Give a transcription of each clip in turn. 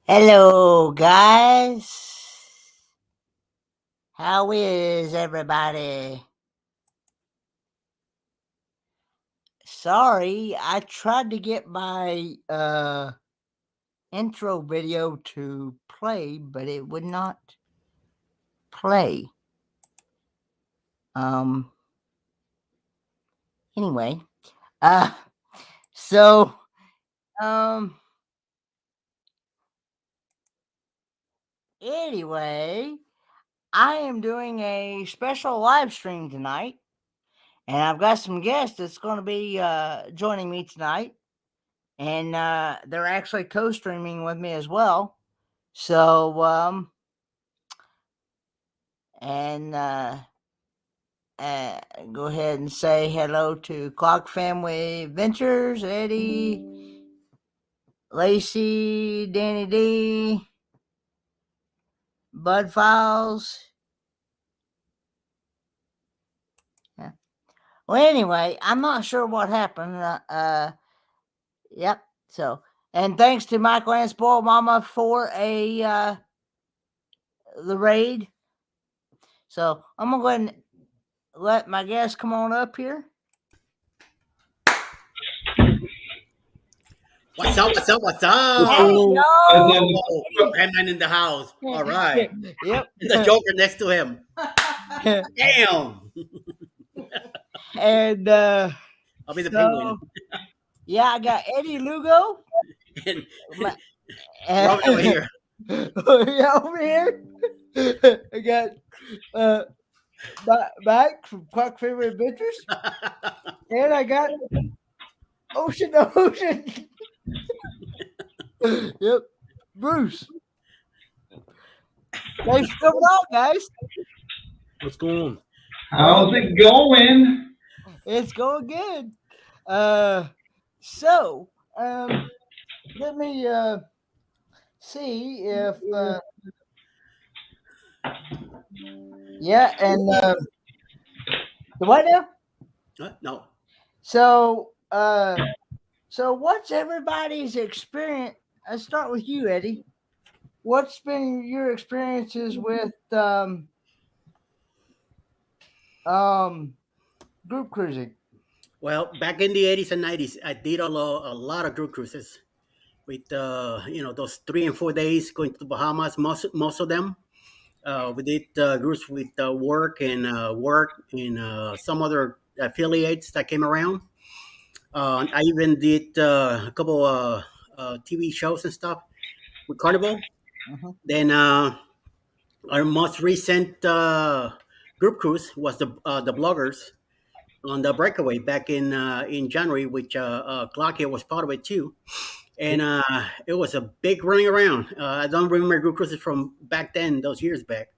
Hello, guys. How is everybody? Sorry, I tried to get my intro video to play, but it would not play. Um anyway, uh so um anyway, I am doing a special live stream tonight, and I've got some guests that's going to be joining me tonight, and they're actually co-streaming with me as well. So and uh, go ahead and say hello to Clock Family Ventures, Eddie, Lacey, Danny D, Bud Files. Yeah. Well, anyway, I'm not sure what happened. Yep. So, and thanks to Michael and Spoiled Mama for the raid. So I'm gonna go ahead and let my guests come on up here. What's up? What's up? What's Hey, up? yo! Oh, Batman in the house. All right. Yep. And the Joker next to him. Damn. And I'll be the so, penguin. yeah, I got Eddie Lugo. And My, Robin over here. yeah, over here. I got Mike from Clock Family Adventures. And I got Ocean Ocean. Yep. Bruce. Thanks for coming on, guys. What's going on? How's it going? It's going good. So, let me see if yeah, and the what now? No. So what's everybody's experience? Let's start with you, Eddie. What's been your experiences with group cruising? Well, back in the 80s and 90s, I did a lot of group cruises with, those 3 and 4 days going to the Bahamas, most of them. We did groups with work and some other affiliates that came around. I even did a couple TV shows and stuff with Carnival. Mhm. Then our most recent group cruise was the bloggers on the Breakaway back in January, which Clarkia was part of it too. And it was a big running around. I don't remember group cruises from back then, those years back.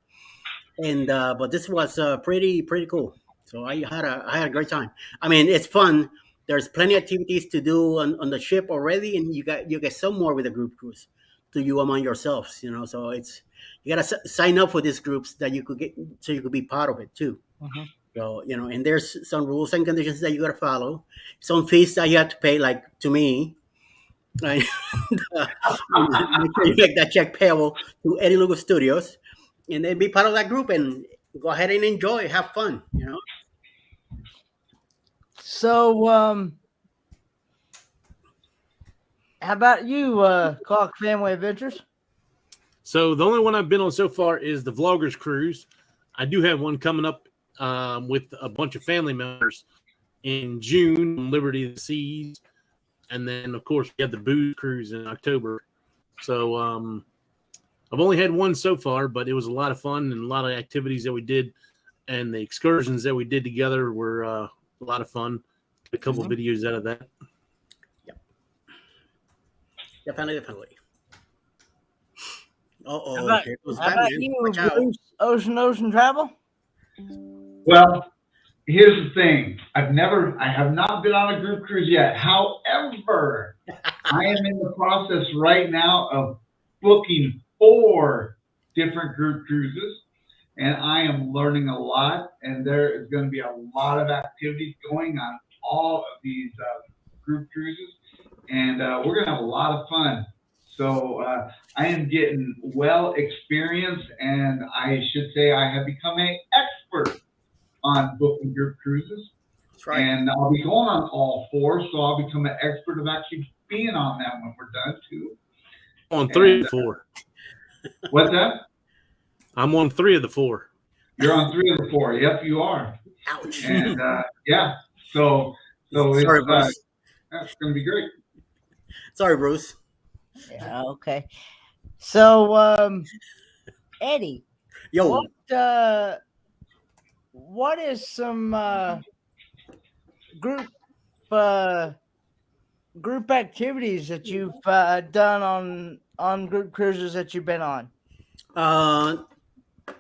And but this was pretty cool. So I had a great time. I mean, it's fun. There's plenty of activities to do on the ship already, and you get some more with a group cruise to you among yourselves. So it's you gotta sign up for these groups that you could get so you could be part of it too. Mhm. So and there's some rules and conditions that you gotta follow. Some fees that you have to pay, like to me. Right? Make sure you make that check payable to Eddie Lugo Studios, and then be part of that group and go ahead and enjoy, have fun. So how about you, Clock Family Adventures? So the only one I've been on so far is the Vloggers Cruise. I do have one coming up with a bunch of family members in June on Liberty of the Seas, and then of course we have the Booze Cruise in October. So I've only had one so far, but it was a lot of fun and a lot of activities that we did, and the excursions that we did together were a lot of fun. A couple Mhm. videos out of that. Definitely. How Oh, about, here goes how about Batman. you, Watch out. Bruce? Ocean Travel? Well, here's the thing. I have not been on a group cruise yet. However, I am in the process right now of booking 4 different group cruises, and I am learning a lot. And there is going to be a lot of activities going on all of these group cruises, and we're going to have a lot of fun. So I am getting well experienced, and I should say I have become an expert on booking group cruises. That's right. And I'll be going on all 4, so I'll become an expert of actually being on that when we're done too. On 3 And, of the 4. What's that? I'm on 3 of the 4. You're on 3 of the 4. Yep, you are. Ouch. And yeah, so Sorry, it's Bruce. that's gonna be great. Sorry, Bruce. Yeah, okay. So, Eddie, Yo, what is some group group activities that you've done on group cruises that you've been on?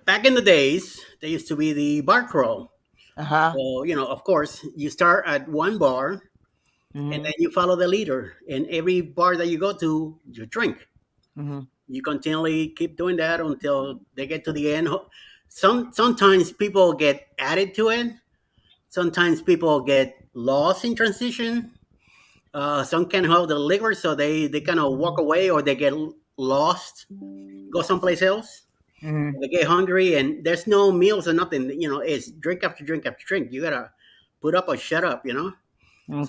back in the days, there used to be the bar crawl. Uh-huh. So, of course, you start at one bar Mhm. and then you follow the leader. And every bar that you go to, you drink. Mhm. You continually keep doing that until they get to the end. Sometimes people get added to it. Sometimes people get lost in transition. Some can't hold the liquor, so they kind of walk away, or they get lost, go someplace else. Mhm. They get hungry, and there's no meals or nothing. It's drink after drink after drink. You gotta put up or shut up. Okay.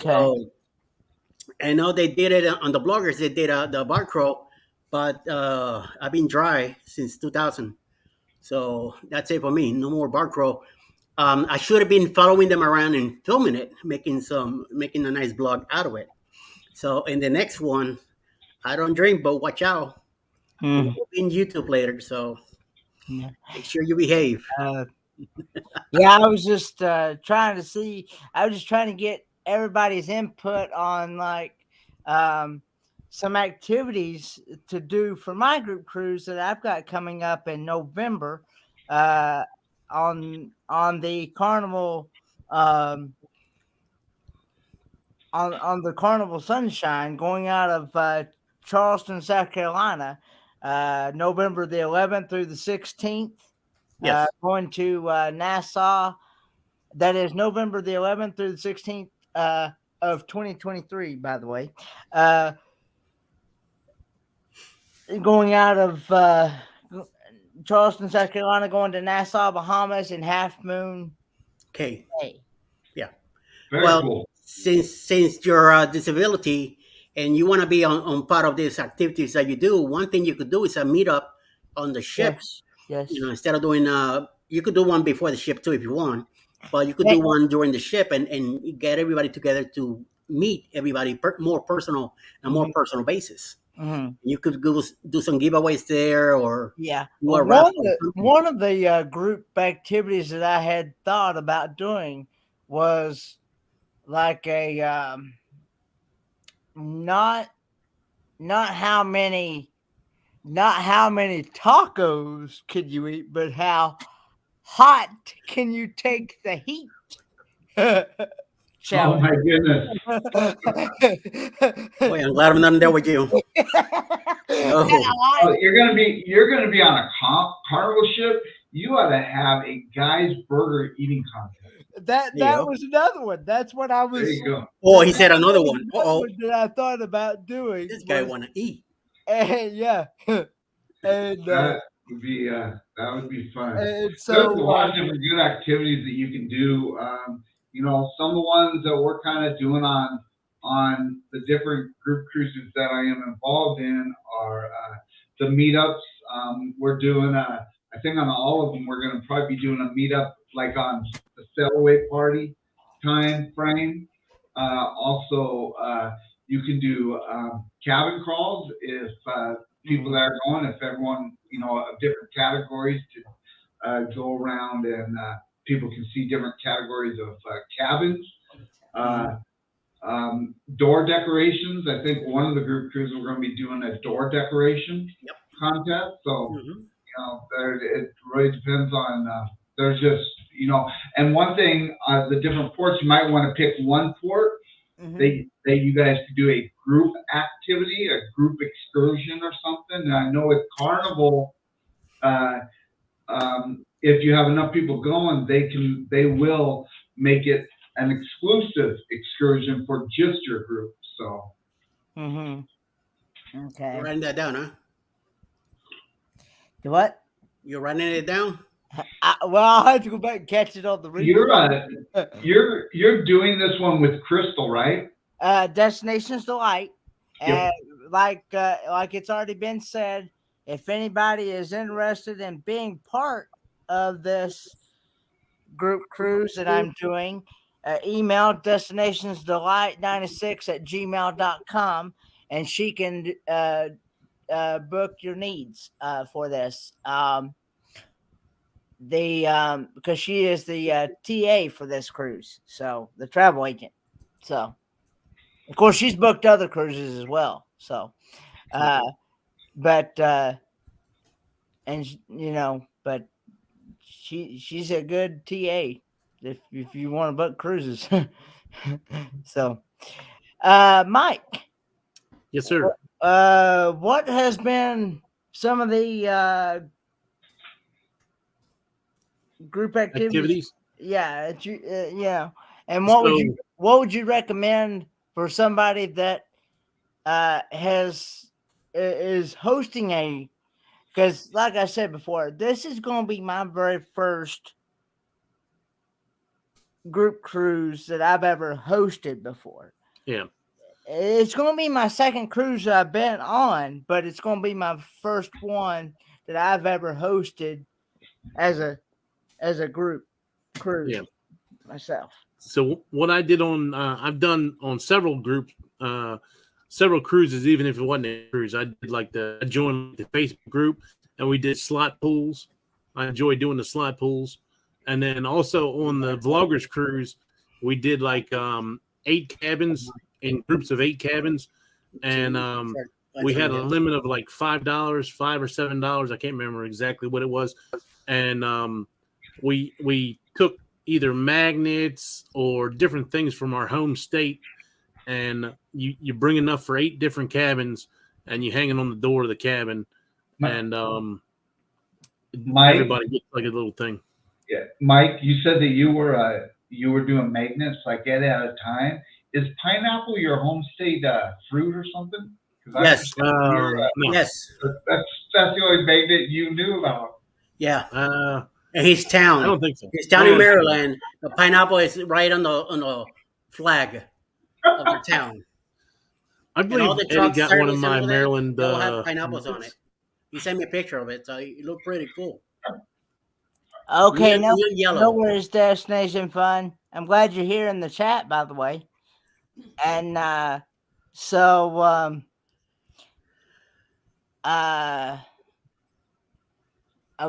So I know they did it on the bloggers. They did the bar crawl, but I've been dry since 2000. So that's it for me. No more bar crawl. I should have been following them around and filming it, making a nice blog out of it. So in the next one, I don't drink, but watch out. Mm. We'll be in YouTube later, so Yeah. make sure you behave. Yeah, I was just trying to see. I was just trying to get everybody's input on some activities to do for my group cruise that I've got coming up in November on the Carnival on the Carnival Sunshine going out of Charleston, South Carolina, November the 11th through the 16th. Yes. Going to Nassau. That is November the 11th through the 16th of 2023, by the way. Going out of Charleston, South Carolina, going to Nassau, Bahamas in Half Moon Okay. Bay. Very Well, cool. since your disability and you want to be on part of these activities that you do, one thing you could do is a meetup on the ship. Yes. Instead of doing, you could do one before the ship too if you want, but you could do one during the ship and get everybody together to meet everybody more personal basis. Mm-hmm. You could do some giveaways there, or Yeah. do a Well, raffle. one of the group activities that I had thought about doing was like a not how many tacos could you eat, but how hot can you take the heat? Oh my goodness. Boy, I'm glad I'm not there with you. Oh, you're gonna be on a carnival ship. You ought to have a guy's burger eating contest. That was another one. That's what I was. There you go. Oh, he said another one. That I thought about doing. This guy want to eat. Yeah. And That would be fun. and There's so a lot of different good activities that you can do. Some of the ones that we're kind of doing on the different group cruises that I am involved in are the meetups. We're doing I think on all of them, we're going to probably be doing a meetup like on the sail-away party time frame. Also, you can do cabin crawls if people that are going, if everyone, of different categories to go around and people can see different categories of cabins. Door decorations. I think one of the group cruises we're going to be doing a door decoration contest. So, it really depends on, there's just, and one thing, the different ports, you might want to pick one port. You guys could do a group activity, a group excursion or something. And I know with Carnival, if you have enough people going, they will make it an exclusive excursion for just your group. So Okay. You're writing that down, huh? What? You're writing it down? Well, I'll have to go back and catch it on the replay. You're doing this one with Crystal, right? Destinations Delight, Yep. and like it's already been said, if anybody is interested in being part of this group cruise that I'm doing, email destinationsdelight96@gmail.com, and she can book your needs for this. Because she is the TA for this cruise, so the travel agent. So, of course, she's booked other cruises as well. So, but and but she's a good TA if you want to book cruises. So, Mike, Yes, sir. what has been some of the group activities? Yeah, and what would you recommend for somebody that is hosting a? Because, like I said before, this is going to be my very first group cruise that I've ever hosted before. Yeah. It's going to be my second cruise that I've been on, but it's going to be my first one that I've ever hosted as a group cruise. Yeah. Myself. So what I did I've done on several several cruises, even if it wasn't a cruise. I joined the Facebook group and we did slot pools. I enjoyed doing the slot pools. And then also on the Vloggers cruise, we did 8 cabins in groups of 8 cabins. And we had a limit of $5, $5 or $7. I can't remember exactly what it was. And we took either magnets or different things from our home state, and you bring enough for 8 different cabins, and you hang it on the door of the cabin, and everybody gets a little thing. Yeah, Mike, you said that you were doing magnets at a time. Is pineapple your home state fruit or something? Yes. No. Yes. That's the only magnet you knew about. Yeah. And his town. I don't think so. His town in Maryland. The pineapple is right on the flag of the town. I believe Eddie got one of my Maryland. They'll have pineapples on it. He sent me a picture of it, so it looked pretty cool. Okay, no worries, Destination Fun. I'm glad you're here in the chat, by the way. And okay.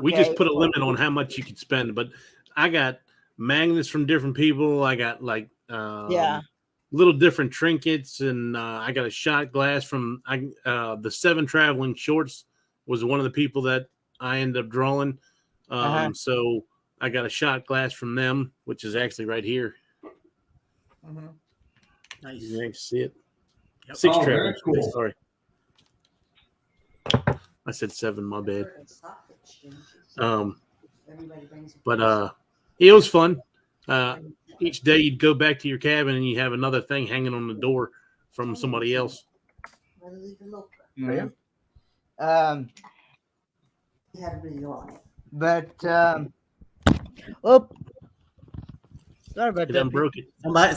We just put a limit on how much you could spend, but I got magnets from different people. I got little different trinkets, and I got a shot glass from the 7 Traveling Shorts was one of the people that I ended up drawing. So I got a shot glass from them, which is actually right here. Mm-hmm. Nice. You can see it. Yep. 6 Traveling Shorts. Sorry. I said 7, my bad. But it was fun. Each day you'd go back to your cabin and you have another thing hanging on the door from somebody else. Yeah. But sorry about that. Broke it.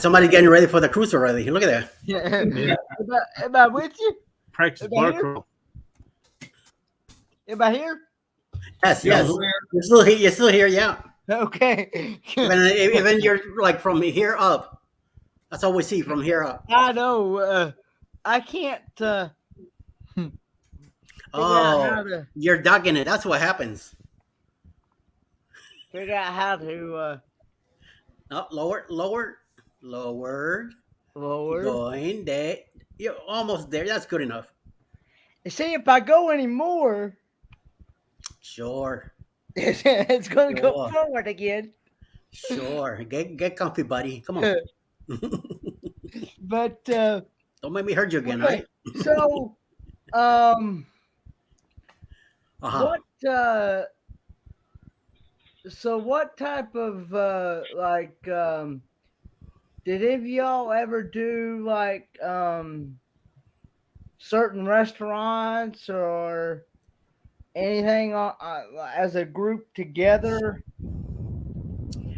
Somebody getting ready for the cruise already. Look at that. Yeah. Am I with you? Practice bar crawl. Am I here? Yes. You're still here, yeah. Okay. Even you're from here up. That's all we see from here up. I know. I can't. You're ducking it. That's what happens. Figure out how to. Lower. Going there. You're almost there. That's good enough. See, if I go anymore. Sure. It's going to go forward again. Sure. Get comfy, buddy. Come on. But don't make me hurt you again, okay. Right? So, what type of did any of y'all ever do certain restaurants or anything as a group together?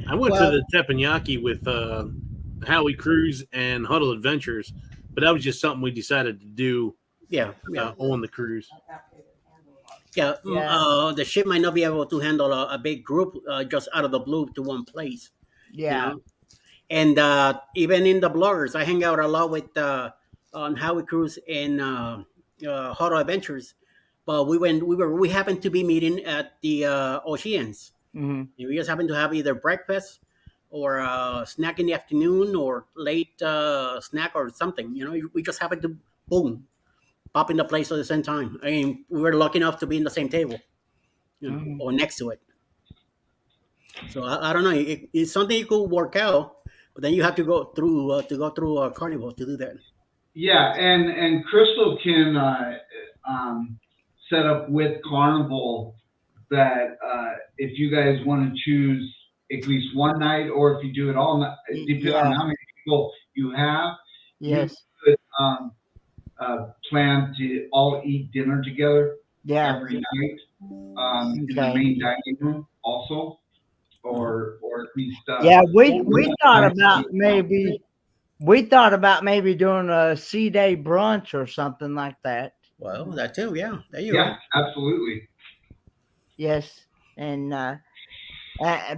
I went Well, to the teppanyaki with Howie Cruise and Huddle Adventures, but that was just something we decided to do yeah, on the cruise. yeah. Yeah, The ship might not be able to handle a big group just out of the blue to one place, you yeah. know. And even in the bloggers, I hang out a lot with on Howie Cruise and Huddle Adventures. But we happened to be meeting at the Oceans. Hmm. We just happened to have either breakfast or snack in the afternoon or late snack or something. We just happened to boom pop in the place at the same time. I mean, we were lucky enough to be in the same table, Hmm. or next to it. So I don't know. It's something you could work out, but then you have to go through a carnival to do that. Yeah, and Crystal can set up with Carnival that if you guys want to choose at least one night, or if you do it all night, depending on Yeah. how many people you have, you Yes. could plan to all eat dinner together Yeah. every night in the Okay. main dining room also, or at least Yeah, we one we thought night. about maybe doing a sea day brunch or something like that. Well, that too. Yeah, there you Yeah, go. absolutely. Yes, and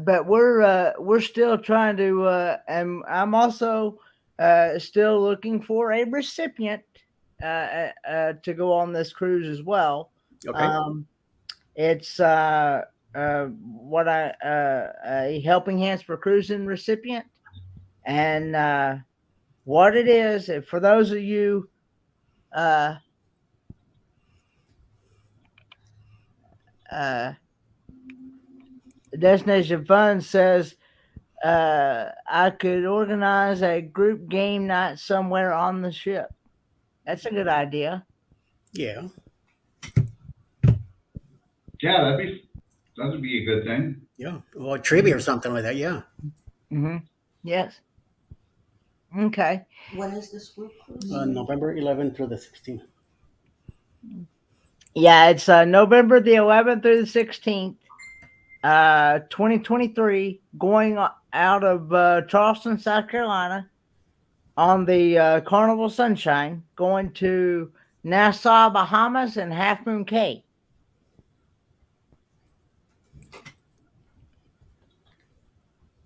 but we're still trying to, and I'm also still looking for a recipient to go on this cruise as well. Okay. Um, it's what a Helping Hands for Cruising recipient, and what it is for those of you. Uh, uh, Destination Fund says I could organize a group game night somewhere on the ship. That's a good idea. Yeah. Yeah, that would be a good thing. Yeah. Or trivia or something like that. Yeah. Mm-hmm. Yes. Okay. When is this group cruise? November 11th through the 16th. Yeah, it's November the 11th through the 16th, 2023, going out of Charleston, South Carolina, on the Carnival Sunshine, going to Nassau, Bahamas, and Half Moon Cay.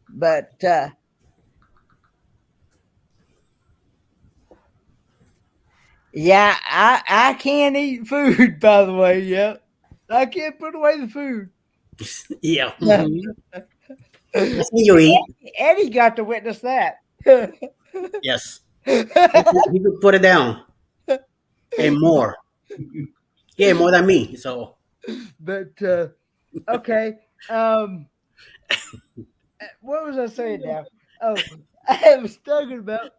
But yeah, I can't eat food. By the way, yep, I can't put away the food. Yeah. Mhm. That's when you eat. Eddie got to witness that. Yes. You could put it down and more. Yeah, more than me. So But okay, what was I saying now? Oh, I was talking about.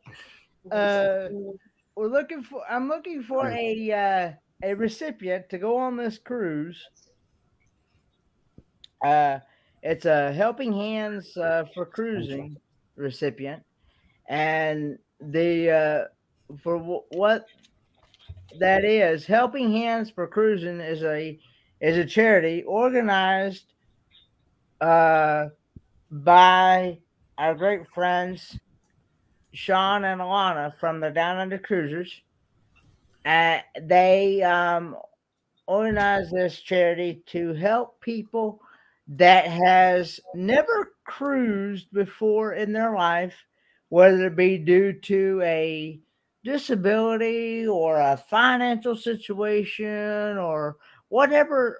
I'm looking for a recipient to go on this cruise. It's a Helping Hands for Cruising recipient, and the what that is, Helping Hands for Cruising is a charity organized by our great friends Sean and Alana from the Down Under Cruisers. They organize this charity to help people that has never cruised before in their life, whether it be due to a disability or a financial situation or whatever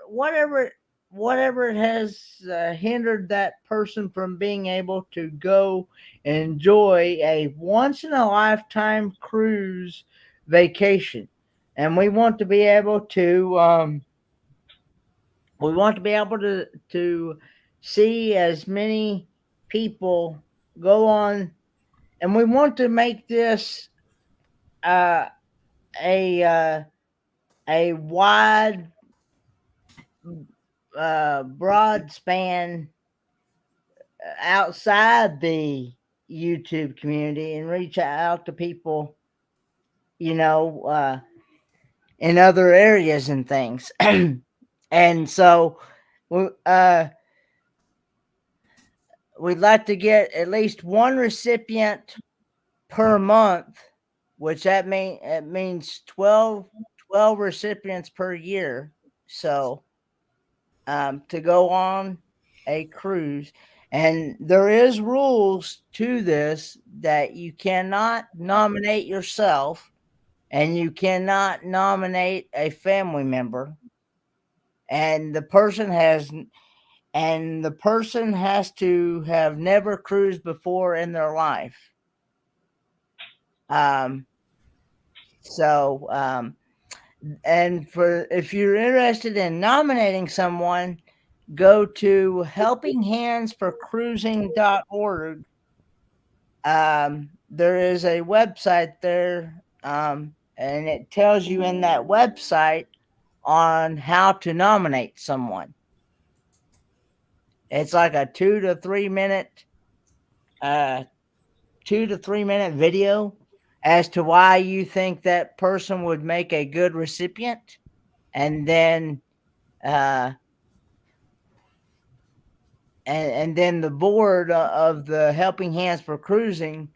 it has hindered that person from being able to go enjoy a once in a lifetime cruise vacation. And we want to be able to see as many people go on, and we want to make this uh, a wide, broad span outside the YouTube community and reach out to people, you know, in other areas and things. And so we'd like to get at least one recipient per month, which it means 12 recipients per year. So to go on a cruise. And there is rules to this that you cannot nominate yourself and you cannot nominate a family member. And the person has to have never cruised before in their life. And if you're interested in nominating someone, go to helpinghandsforcruising.org. There is a website there, and it tells you in that website on how to nominate someone. It's like a 2 to 3 minute video as to why you think that person would make a good recipient, and then and then the board of the Helping Hands for Cruising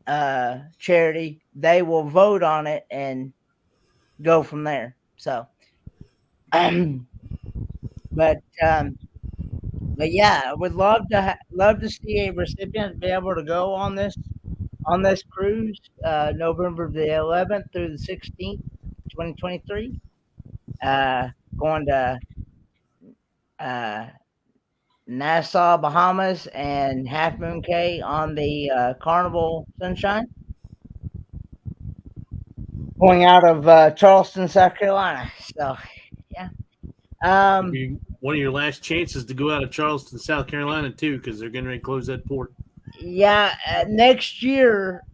charity, they will vote on it and go from there. So, but yeah, I would love to see a recipient be able to go on this cruise, November the 11th through the 16th, 2023. Going to Nassau, Bahamas, and Half Moon Cay on the Carnival Sunshine. Going out of Charleston, South Carolina. So, yeah. One of your last chances to go out of Charleston, South Carolina, too, because they're getting ready to close that port. Yeah, next year,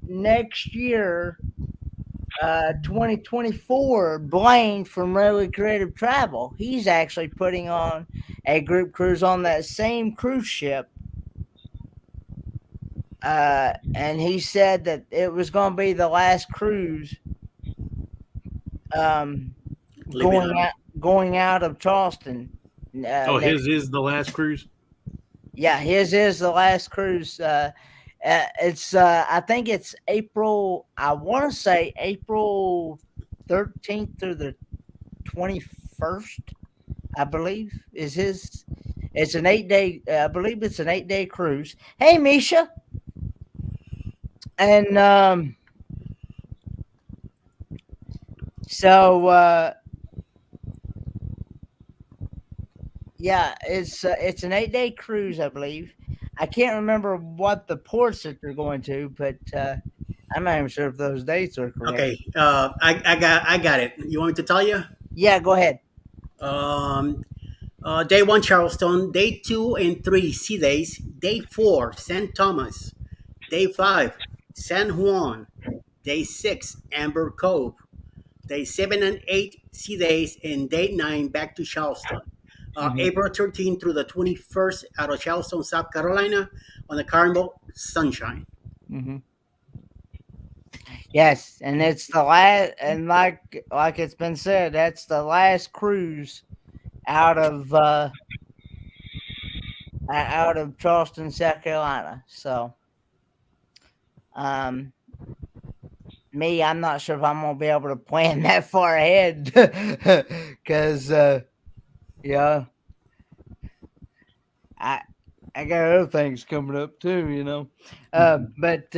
2024, Blaine from Really Creative Travel, he's actually putting on a group cruise on that same cruise ship. And he said that it was going to be the last cruise going out of Charleston. His is the last cruise? Yeah, his is the last cruise. It's I think it's April, I want to say April 13th through the 21st, I believe, is his. It's an 8-day, I believe it's an 8-day cruise. Hey, Misha. And so yeah, it's an 8-day cruise, I believe. I can't remember what the ports that they're going to, but I'm not even sure if those dates are correct. Okay, I got it. You want me to tell you? Yeah, go ahead. Day 1, Charleston. Day 2 and 3, Sea Days. Day 4, St. Thomas. Day 5, San Juan. Day 6, Amber Cove. Day 7 and 8, Sea Days. And day 9, back to Charleston. April 13th through the 21st out of Charleston, South Carolina on the Carnival Sunshine. Mm-hmm. Yes, and it's the last, and like it's been said, that's the last cruise out of Charleston, South Carolina. So, me, I'm not sure if I'm gonna be able to plan that far ahead, because yeah, I got other things coming up too, you know. But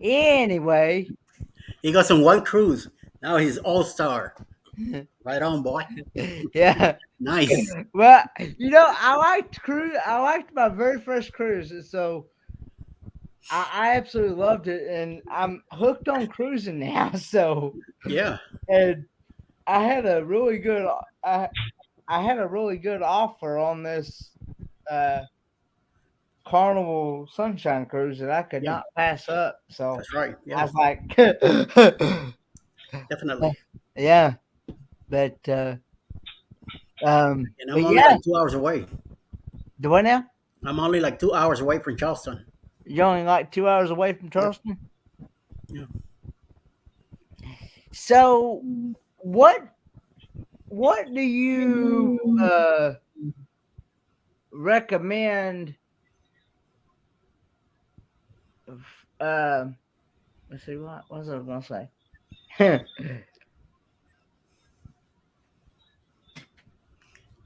anyway, He got some one cruise. Now he's all-star. Right on, boy. Yeah. Nice. Well, you know, I liked my very first cruise, so I absolutely loved it, and I'm hooked on cruising now. So Yeah. and I had a really good offer on this Carnival Sunshine cruise that I could not pass up. So That's right. I Yeah, was like, definitely. yeah, but And but I'm only yeah, like 2 hours away. do what now? I'm only like 2 hours away from Charleston. You're only like 2 hours away from Charleston? Yeah. So what do you recommend? Let's see, what was I going to say?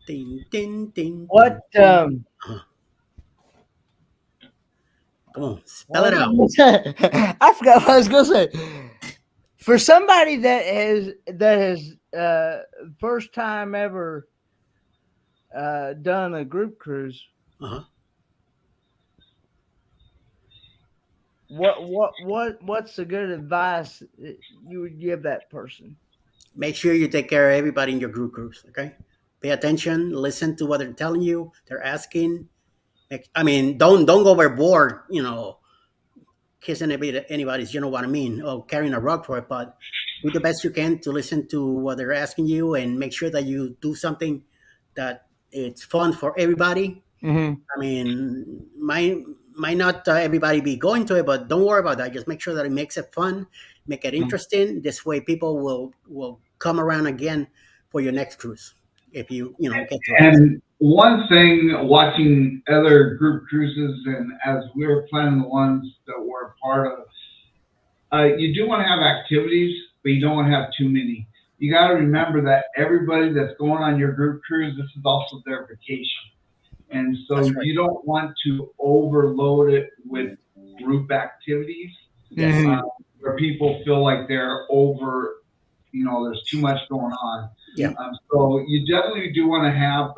Ding, ding, ding. What Come on, spell it out. I forgot what I was gonna say. For somebody that has first time ever done a group cruise, Uh-huh. what's the good advice that you would give that person? Make sure you take care of everybody in your group cruise. Okay, pay attention, listen to what they're telling you, they're asking. I mean, don't go overboard. Kissing anybody's. You know what I mean? Oh, carrying a rug for it, but do the best you can to listen to what they're asking you, and make sure that you do something that it's fun for everybody. Mm-hmm. I mean, might not everybody be going to it, but don't worry about that. Just make sure that it makes it fun, make it interesting. This way, people will come around again for your next cruise if you get to it. And one thing, watching other group cruises, and as we were planning the ones that we're a part of, you do want to have activities, but you don't want to have too many. You got to remember that everybody that's going on your group cruise, this is also their vacation. And so That's right. you don't want to overload it with group activities where people feel like they're over, there's too much going on. Yeah. So you definitely do want to have,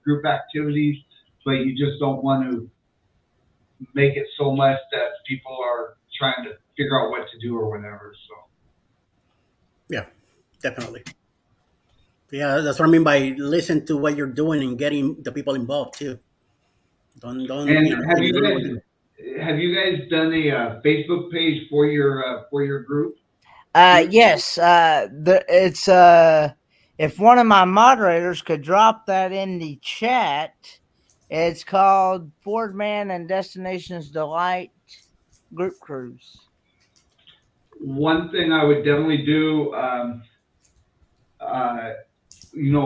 group activities, but you just don't want to make it so much that people are trying to figure out what to do or whatever. So. Yeah, definitely. Yeah, that's what I mean by listen to what you're doing and getting the people involved too. Don't. And have you guys done a Facebook page for your group? Yes. It's if one of my moderators could drop that in the chat, it's called Ford Man and Destinations Delight Group Cruise. One thing I would definitely do,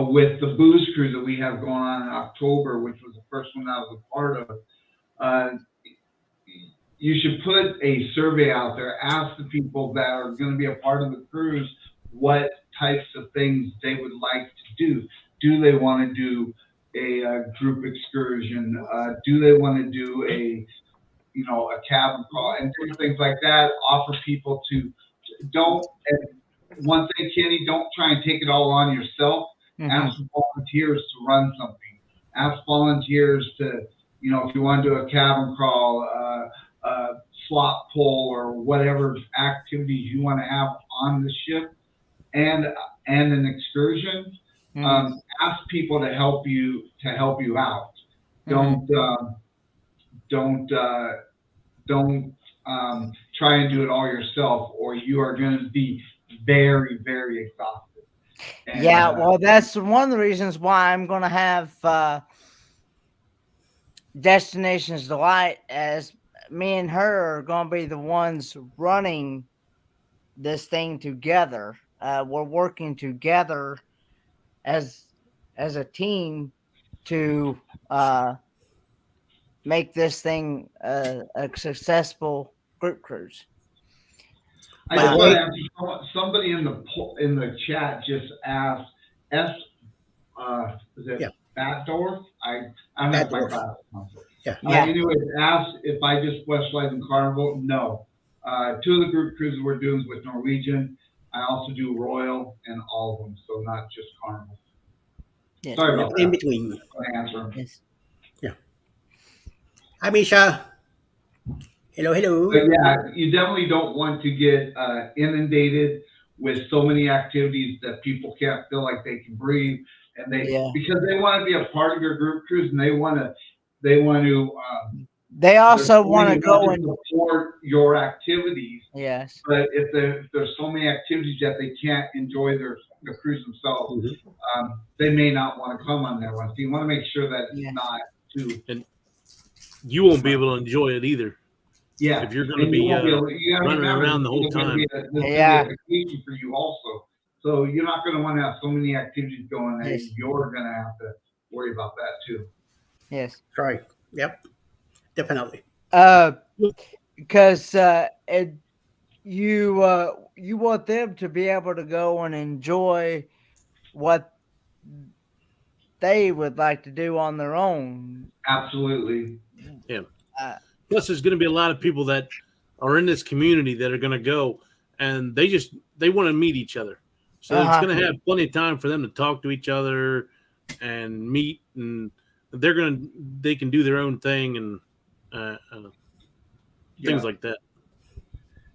with the booze cruise that we have going on in October, which was the first one I was a part of, you should put a survey out there. Ask the people that are going to be a part of the cruise what types of things they would like to do. Do they want to do a group excursion? Do they want to do a cabin crawl and different things like that? Offer people to don't. And one thing, Kenny, don't try and take it all on yourself. Mm-hmm. Ask volunteers to run something. Ask volunteers to, if you want to do a cabin crawl, slot pull, or whatever activities you want to have on the ship, and an excursion. Mm-hmm. Ask people to help you out. Mm-hmm. Don't try and do it all yourself, or you are going to be very, very exhausted. And, well, that's one of the reasons why I'm going to have Destinations Delight, as me and her are going to be the ones running this thing together. We're working together as a team to make this thing a successful group cruise. I just want to ask somebody in the chat just asked is it Batdorf? I'm not my glasses. Yeah. Anyways, asked if I just specialize in Carnival. No. 2 of the group cruises we're doing is with Norwegian. I also do Royal and all of them, so not just Carnival. Yes. Sorry about that. In between. Answer. Yes. Yeah. Hi, Misha. Hello. But yeah, you definitely don't want to get inundated with so many activities that people can't feel like they can breathe, and because they want to be a part of your group cruise, and they want to. They also want to go and support your activities. Yes. But if there's so many activities that they can't enjoy the cruise themselves, they may not want to come on that one. So you want to make sure that it's not too. And you won't be able to enjoy it either. Yeah. if you're going to And you be won't be able, you gotta running remember, around the this whole is gonna be time. a, this is Yeah. gonna be a vacation for you also. So you're not gonna want to have so many activities going there. Yes. You're gonna have to worry about that too. Yes. Right. Yep. Definitely. Because you want them to be able to go and enjoy what they would like to do on their own. Absolutely. Yeah. Uh, Plus, there's going to be a lot of people that are in this community that are going to go, and they want to meet each other. So it's Uh-huh. going to have plenty of time for them to talk to each other and meet, and they can do their own thing and things like that.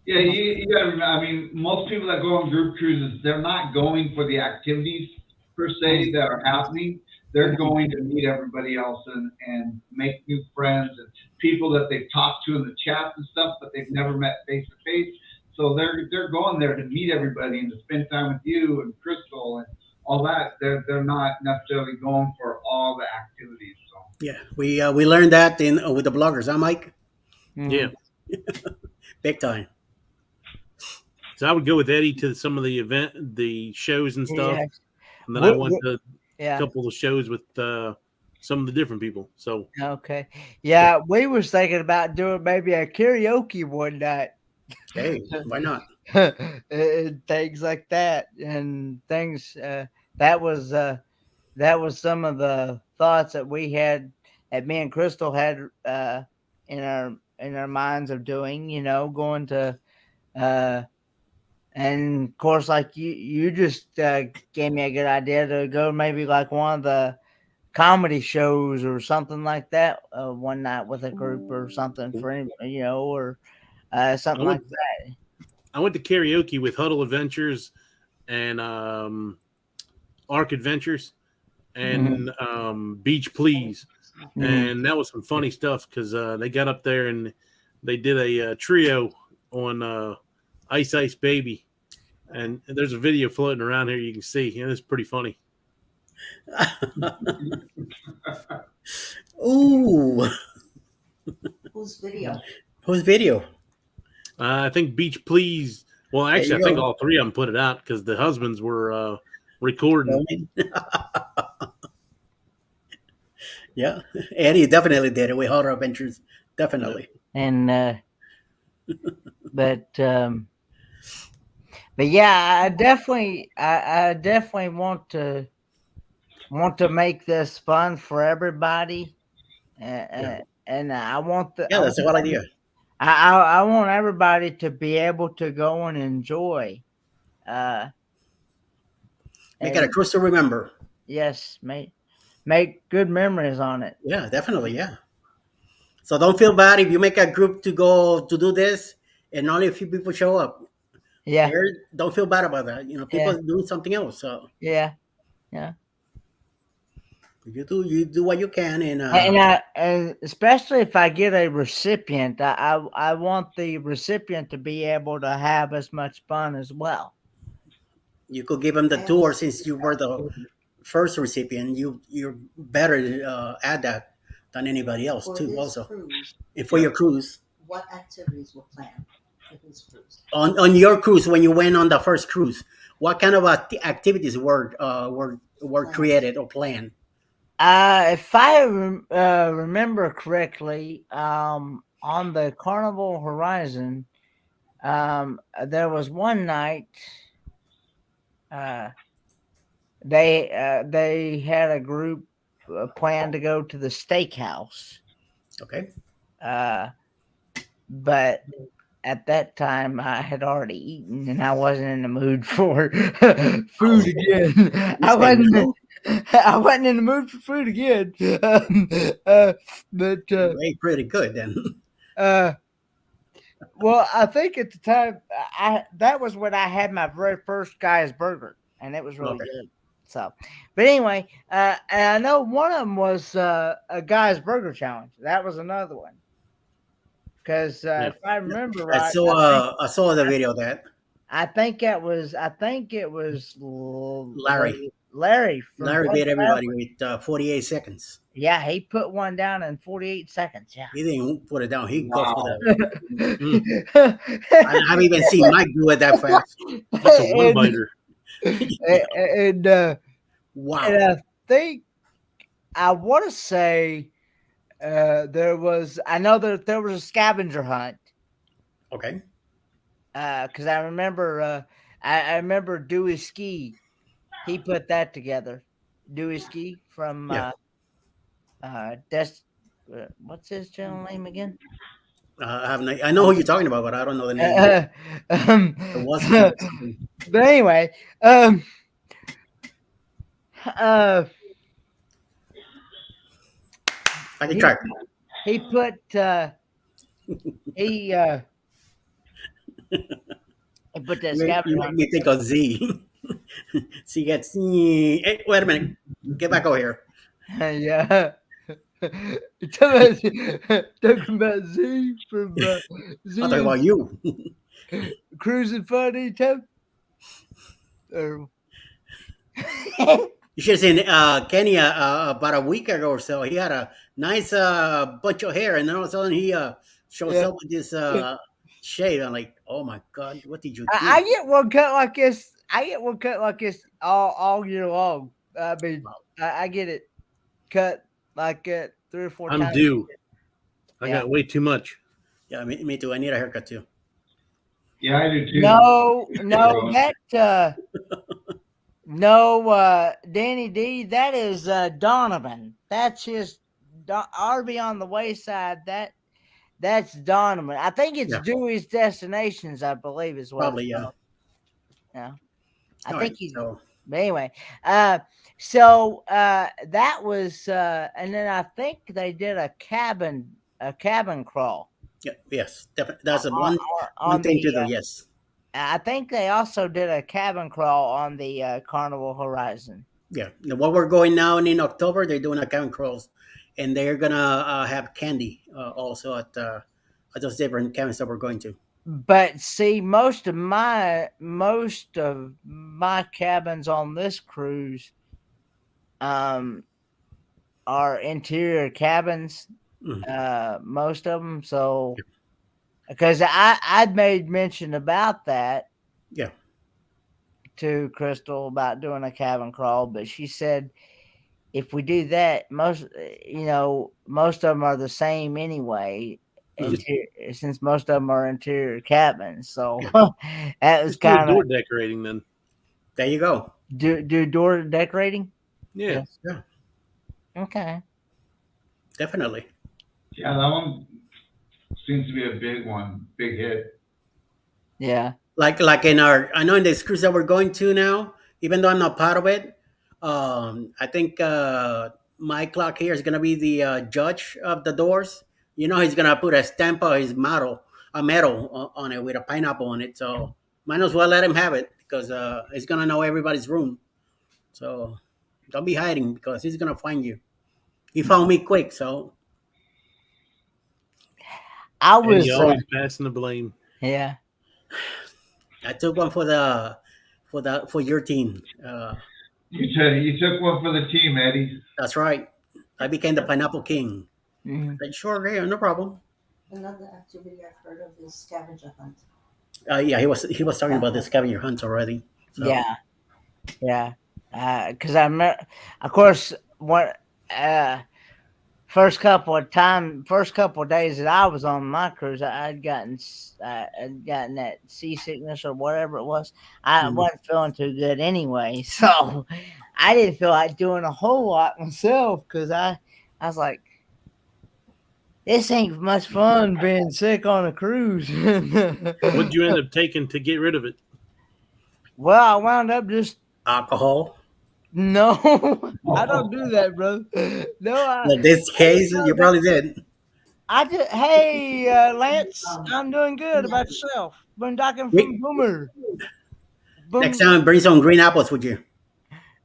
Yeah, you gotta remember, I mean, most people that go on group cruises, they're not going for the activities per se that are happening. They're going to meet everybody else and make new friends and people that they've talked to in the chat and stuff, but they've never met face to face. So they're going there to meet everybody and to spend time with you and Crystal and all that. They're not necessarily going for all the activities. So Yeah, we learned that in with the bloggers, huh, Mike? Yeah. Big time. So I would go with Eddie to some of the shows and stuff, Yeah. and then I went to a Yeah. couple of shows with some of the different people. So Okay. Yeah, we was thinking about doing maybe a karaoke one night. Hey, why not? And things like that, and things that was some of the thoughts that we had, that me and Crystal had in our minds of doing. Going to and of course, like you just gave me a good idea to go maybe like one of the comedy shows or something like that one night with a group or something for or something like that. I went to karaoke with Huddle Adventures and Arc Adventures and Beach Please. And that was some funny stuff because they got up there and they did a trio on Ice Ice Baby. And there's a video floating around here you can see. And it's pretty funny. Ooh. Whose video? Whose video? I think Beach Please. Well, actually, I you think go. all three of them put it out because the husbands were recording. Yeah, Eddie definitely did it with Horror Adventures. Definitely. And but yeah, I definitely want to make this fun for everybody. And I want that's a good idea. I want everybody to be able to go and enjoy. Make it a cruise to remember. Yes, make good memories on it. Yeah, definitely. Yeah. So don't feel bad if you make a group to go to do this and only a few people show up. Yeah. Don't feel bad about that. People doing something else. So yeah. You do what you can, and especially if I get a recipient, I want the recipient to be able to have as much fun as well. You could give them the tour since you were the first recipient. You're better at that than anybody else too. Also, cruise, and for your cruise, what activities were planned for his cruise? On your cruise when you went on the first cruise, what kind of activities were created or planned? If I remember correctly, on the Carnival Horizon, there was one night they had a group planned to go to the steakhouse. Okay. But at that time I had already eaten and I wasn't in the mood for food again. I wasn't in the mood for food again. But ate pretty good then. Well, I think at the time that was when I had my very first Guy's Burger, and it was really good. So, but anyway, and I know one of them was a Guy's Burger Challenge. That was another one. Because if I remember right, I saw the video of that. I think it was Larry. Larry from Larry Blood beat everybody Forever. with 48 seconds. Yeah, he put one down in 48 seconds. Yeah. He didn't put it down. He go for Wow. the. I've even seen Mike do it that fast. That's a one biter. and Wow. I think I want to say there was. I know that there was a scavenger hunt Okay. because I remember. I remember Dewey Ski. He put that together. Dewey Ski from Yeah. what's his channel name again? I know who you're talking about, but I don't know the name. It was something. But anyway, I can track. he put he put that You scavenger make hunt. me think of Z. Z gets. Hey, wait a minute. Get back over here. Yeah. Talking about Z from Z I'm talking about you. Cruising Funny Tim. Or- You should have seen Kenny about a week ago or so. He had a nice bunch of hair, and then all of a sudden he shows Yeah. up with this shade. I'm like, oh my god, what did you do? I get one cut like this. I get one cut like this all year long. I mean, I get it cut like 3 or 4 I'm times. due. I Yeah. got way too much. Yeah, me too. I need a haircut too. Yeah, I do too. No, Bro. Danny D, that is Donovan. That's his RV on the Wayside. That's Donovan. I think it's Yeah. Dewey's Destinations, I believe, as well. Probably, yeah. Yeah. I All think right, he's. so But anyway, so that was, and then I think they did a cabin crawl yeah, yes, definitely. That's a on one thing the. to do. Yes. I think they also did a cabin crawl on the Carnival Horizon. Yeah. Now, what we're going now in October, they're doing a cabin crawls, and they're gonna have candy also at those different cabins that we're going to. But see, most of my cabins on this cruise, are interior cabins. Mhm. Most of them. So, because I'd made mention about that. Yeah. To Crystal about doing a cabin crawl, but she said if we do that, most of them are the same anyway. Since most of them are interior cabins, so that was Just do a kind door of decorating then. There you go. do door decorating. Yeah. Yeah. Okay. Definitely. Yeah, that one seems to be a big hit. Yeah. Like in I know in this cruise that we're going to now, even though I'm not part of it, I think my clock here is gonna be the judge of the doors. You know, he's gonna put a stamp of his medal on it with a pineapple on it. So might as well let him have it because he's gonna know everybody's room. So don't be hiding because he's gonna find you. He found me quick, so I And was you always passing the blame. yeah. I took one for your team. You took one for the team, Eddie. That's right. I became the pineapple king. Mhm. I said, sure, yeah, no problem. Another activity I've heard of is scavenger hunt. Yeah, he was talking about the scavenger hunts already. So. Yeah. Because I remember, of course, what first couple of days that I was on my cruise, I'd gotten that seasickness or whatever it was. I wasn't feeling too good anyway, so I didn't feel like doing a whole lot myself because I was like, this ain't much fun being sick on a cruise. What'd you end up taking to get rid of it? Well, I wound up just Alcohol. no, I don't do that, bro. No, In this case, you probably did. I just, hey, Lance, I'm doing good. About yourself? Boondocking from Boomer. Next time, bring some green apples with you.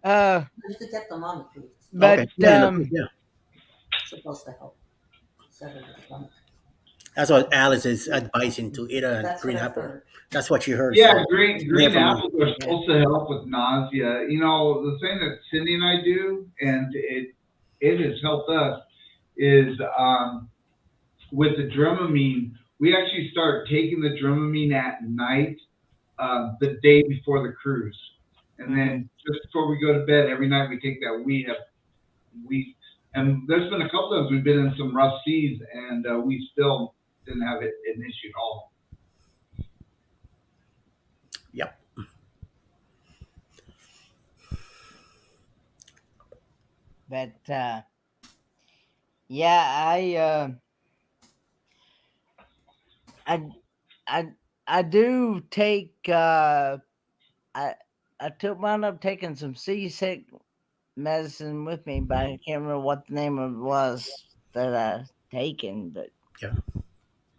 Uh, You could get them on the cruise. but Okay. Yeah. Supposed to help. Settle the stomach. That's what Alice is advising to eat a That's green what I've apple. heard. That's what she heard. Yeah, so- green Yeah, from- apples are supposed to help with nausea. You know, the thing that Cindy and I do, and it has helped us, is with the Dramamine, we actually start taking the Dramamine at night, the day before the cruise. And then just before we go to bed, every night we take that and there's been a couple of times we've been in some rough seas and we still didn't have an issue at all. Yep. But yeah, I do take I wound up taking some seasick medicine with me, but I can't remember what the name of it was that I taken. But Yeah.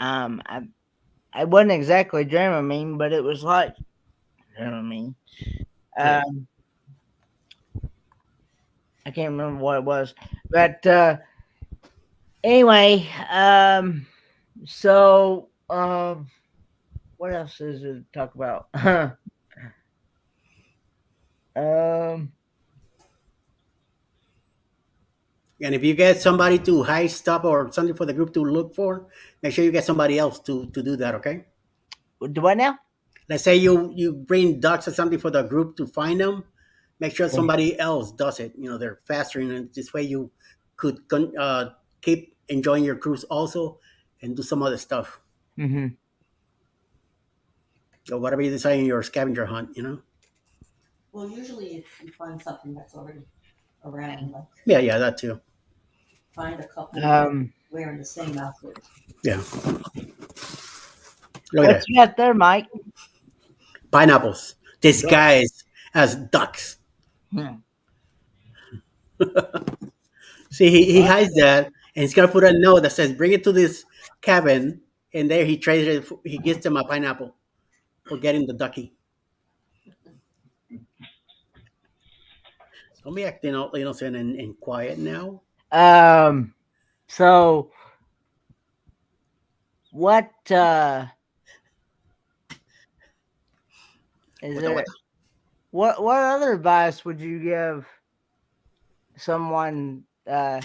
I wasn't exactly Dramamine, but it was like Dramamine. Yeah. I can't remember what it was, but anyway, so what else is there to talk about? And if you get somebody to high stop or something for the group to look for, make sure you get somebody else to do that. Okay. Do what now? Let's say you bring ducks or something for the group to find them. Make sure somebody else does it. You know, they're faster, and this way you could keep enjoying your cruise also, and do some other stuff. Mm-hmm. Or whatever you decide in your scavenger hunt. You know. Well, usually if you find something that's already around, like Yeah, that too. find a couple wearing the same outfit. Yeah. Look at What you got there, Mike? that. Pineapples disguised as ducks. Hmm. See, he hides that, and he's gonna put a note that says, "Bring it to this cabin," and there he trades it. He gives them a pineapple for getting the ducky. Don't be acting all innocent and quiet now. So what is What the there? what? What other advice would you give someone that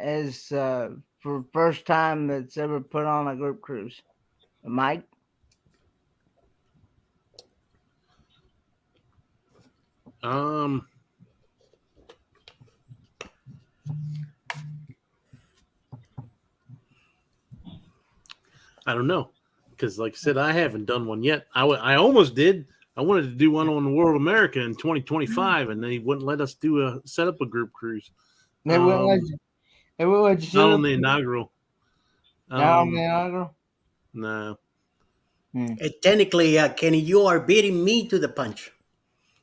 is for first time that's ever put on a group cruise? Mike? I don't know, because like I said, I haven't done one yet. I almost did. I wanted to do one on the World America in 2025, and they wouldn't let us set up a group cruise. They wouldn't let you. They wouldn't let you. Not on the inaugural. Not on the inaugural. No. Technically, Kenny, you are beating me to the punch,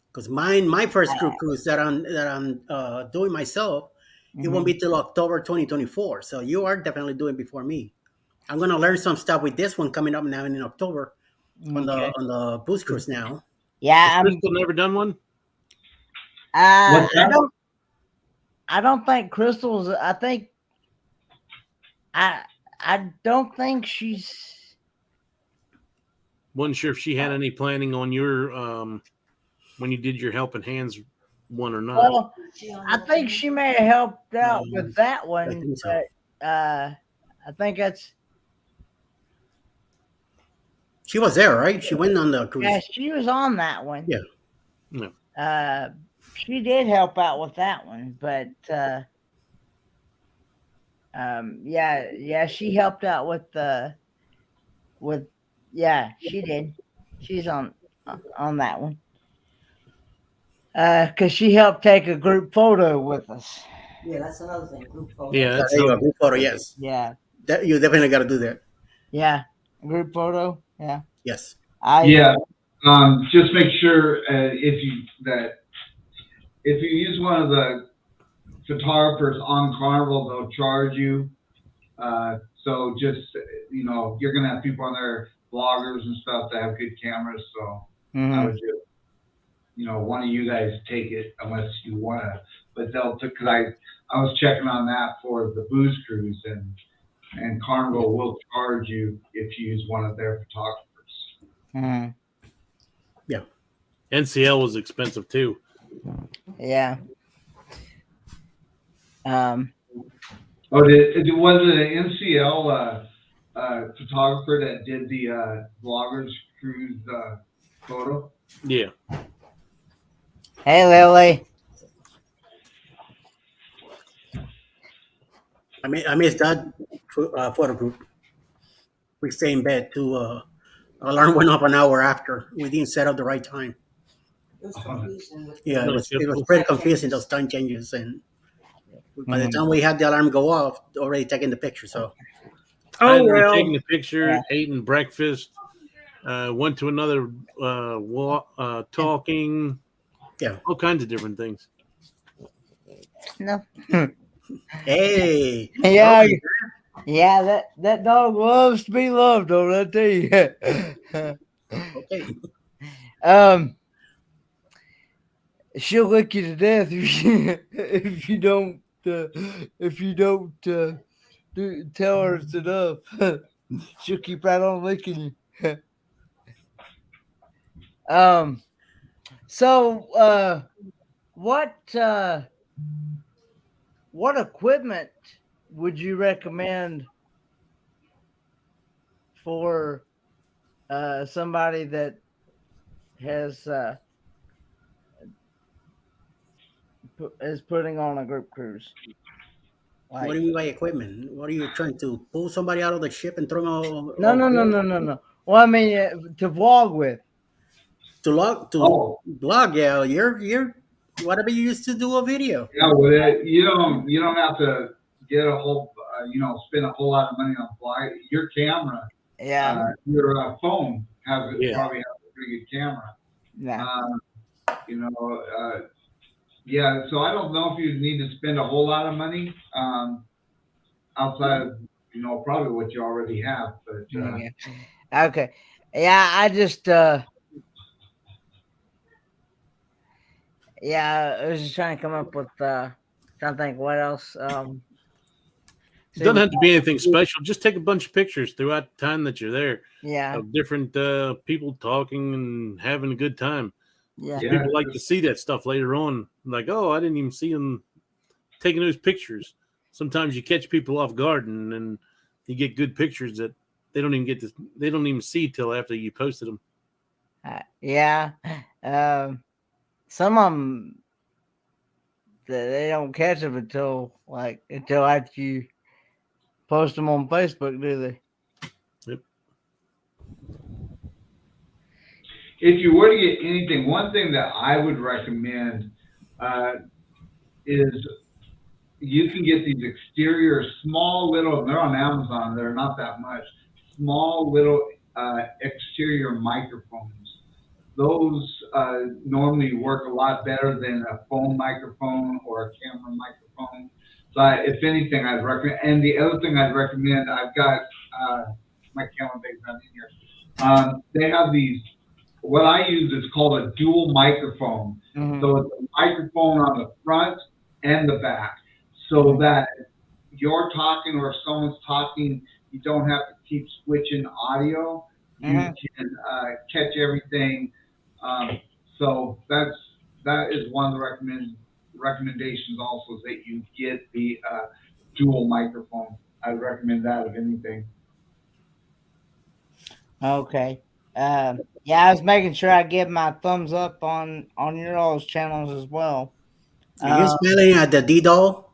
because my first group cruise that I'm doing myself, it won't be till October 2024. So you are definitely doing before me. I'm gonna learn some stuff with this one coming up now in October on the booze cruise now. Yeah, Has Crystal never done one? What's that? I don't think Crystal's. I think I don't think she's. Wasn't sure if she had any planning on your when you did your Helping Hands one or not. Well, I think she may have helped out with that I one, think so. but I think that's. She was there, right? She went on the cruise. Yeah, she was on that one. Yeah. Yeah. She did help out with that one, but yeah, she helped out with she did. She's on that one. Because she helped take a group photo with us. Yeah, that's another thing. Group photo. Yeah, There you go, group photo. Yes, Yeah, you definitely got to do that. yeah, group photo. Yeah, Yes. Just make sure if you use one of the photographers on Carnival, they'll charge you. So just you're gonna have people on there, bloggers and stuff that have good cameras. So I would do. one of you guys take it unless you want to. But because I was checking on that for the booze cruise, and Carnival will charge you if you use one of their photographers. Mhm. NCL was expensive too. Yeah. Oh, was it an NCL photographer that did the Vloggers Cruise photo? Yeah. Hey, Lily. I missed that photo group. We stay in bed to alarm went up an hour after. We didn't set up the right time. It was confusing with Yeah, No, it was typical. pretty confusing, those time changes, and by the Mhm. time we had the alarm go off, already taking the picture. So I Oh, had already well. taken the picture, Yeah. eaten breakfast, went to another talking. Yeah. All kinds of different things. No. hey, Yeah. Rosie, Yeah, that dog loves to be loved, though, I tell you. okay. She'll lick you to death if you don't tell her it's enough. She'll keep right on licking you. So what equipment would you recommend for somebody that has is putting on a group cruise? What do you mean by equipment? What are you trying to pull somebody out of the ship and throw them? No. Well, I mean, to vlog with. To blog. Yeah, you're whatever you used to do a video. Yeah, well, you don't have to get a whole, spend a whole lot of money on fly. Your camera, Yeah. your phone probably has a pretty good camera. Yeah. Yeah. So I don't know if you need to spend a whole lot of money outside of probably what you already have. But Okay. Yeah, I just I was just trying to come up with trying to think what else. It doesn't have to be anything special. Just take a bunch of pictures throughout the time that you're there Yeah. of different people talking and having a good time. Yeah. People like to see that stuff later on. Like, oh, I didn't even see them taking those pictures. Sometimes you catch people off guard, and then you get good pictures that they don't even see till after you posted them. Yeah. Some of them they don't catch them until after you post them on Facebook, do they? Yep. If you were to get anything, one thing that I would recommend is you can get these exterior small little, they're on Amazon, they're not that much, small little exterior microphones. Those normally work a lot better than a phone microphone or a camera microphone. So if anything, I'd recommend, and the other thing I'd recommend, I've got my camera bag's not in here. They have these, what I use is called a dual microphone. Mhm. So it's a microphone on the front and the back, so that you're talking or someone's talking, you don't have to keep switching audio. You can catch everything. So that is one of the recommendations also, is that you get the dual microphone. I would recommend that of anything. Okay. I was making sure I give my thumbs up on your all's channels as well. Are you smiling at the D-Doll,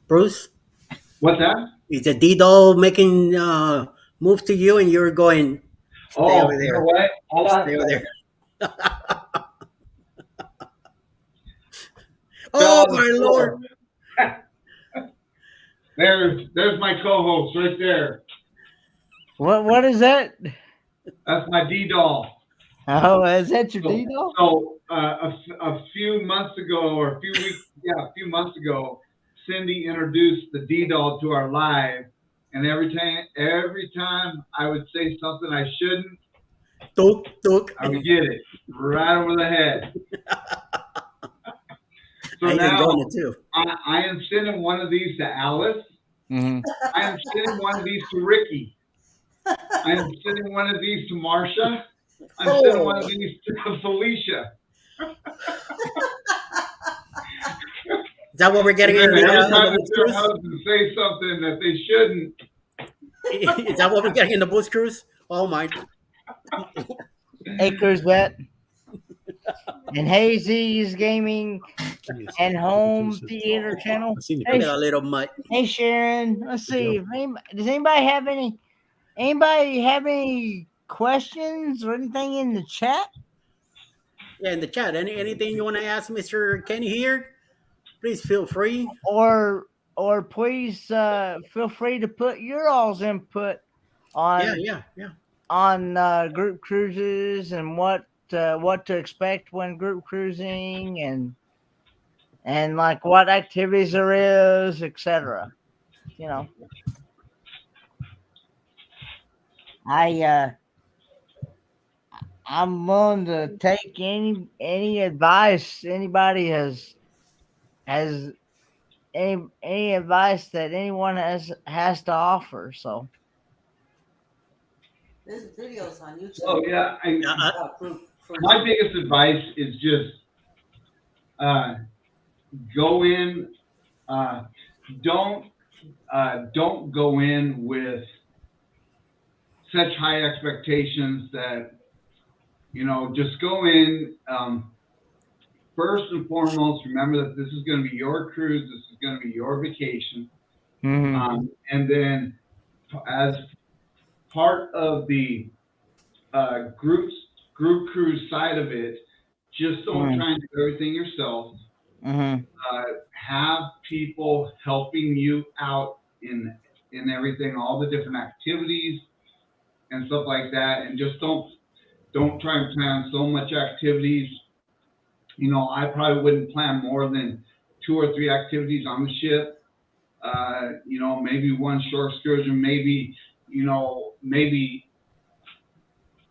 Bruce? What's that? Is the D-Doll making moves to you and you're going, stay over there. You know what? Hold on. Stay over there. Oh, my Lord. There's my co-host right there. What is that? That's my D-Doll. Oh, is that your D-Doll? So a few months ago, or a few months ago, Cindy introduced the D-Doll to our live, and every time I would say something I shouldn't, Tuk. I would get it right over the head. So I now enjoying it too. I am sending one of these to Alice. Mhm. I am sending one of these to Ricky. I am sending one of these to Marcia. I'm sending one of these to Felicia. Is that what we're getting in And then every the time Boots their Cruise? husband say something that they shouldn't, Is that what we're getting in the Boots Cruise? Oh my! Hey, Cruzette. And Hazy's Gaming and Home Theater Channel. I seen the Hey, Look at a little mutt. Hey, Sharon. Let's see. Does anybody have any questions or anything in the chat? Yeah, in the chat. Anything you want to ask Mr. Kenny here? Please feel free. Or please feel free to put your all's input on Yeah. group cruises and what to expect when group cruising and like what activities there is, etc. You know, I'm willing to take any advice anybody has any advice that anyone has to offer. So There's videos on YouTube. oh yeah, about group cruising. my biggest advice is just go in. Don't go in with such high expectations that just go in. First and foremost, remember that this is going to be your cruise. This is going to be your vacation. And then as part of the group cruise side of it, just don't try and do everything yourself. Have people helping you out in everything, all the different activities and stuff like that, and just don't try and plan so much activities. I probably wouldn't plan more than 2 or 3 activities on the ship. Maybe one shore excursion, maybe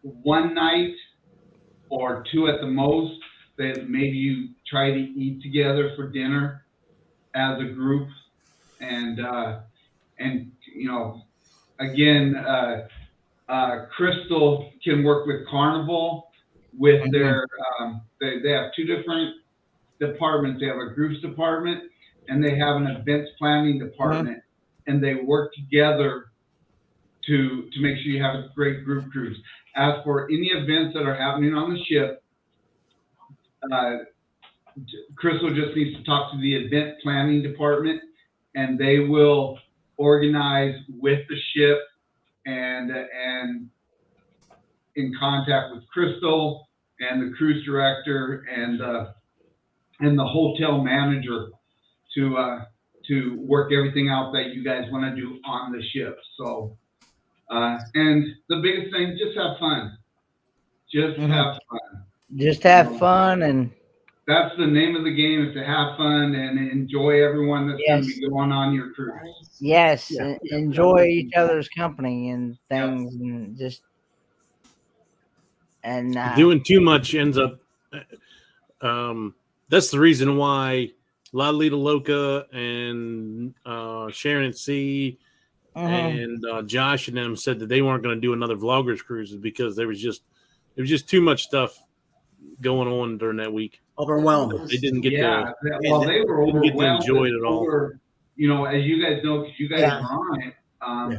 one night or 2 at the most that maybe you try to eat together for dinner as a group. And again, Crystal can work with Carnival with their, they have 2 different departments. They have a groups department and they have an events planning department, and they work together to make sure you have a great group cruise. As for any events that are happening on the ship, Crystal just needs to talk to the event planning department, and they will organize with the ship and in contact with Crystal and the cruise director and the hotel manager to work everything out that you guys want to do on the ship. So, and the biggest thing, just have fun. Just have fun. Just have fun, and that's the name of the game, is to have fun and enjoy everyone that's going to be going on your cruise. yes, enjoy each other's company and things, and just doing too much ends up. That's the reason why Lalita Loca and Sharon C. and Josh and them said that they weren't going to do another Vloggers cruise, because there was just too much stuff going on during that week. Overwhelmed. They didn't get they were overwhelmed. get to enjoy it at all. As you guys know, because you guys are on it.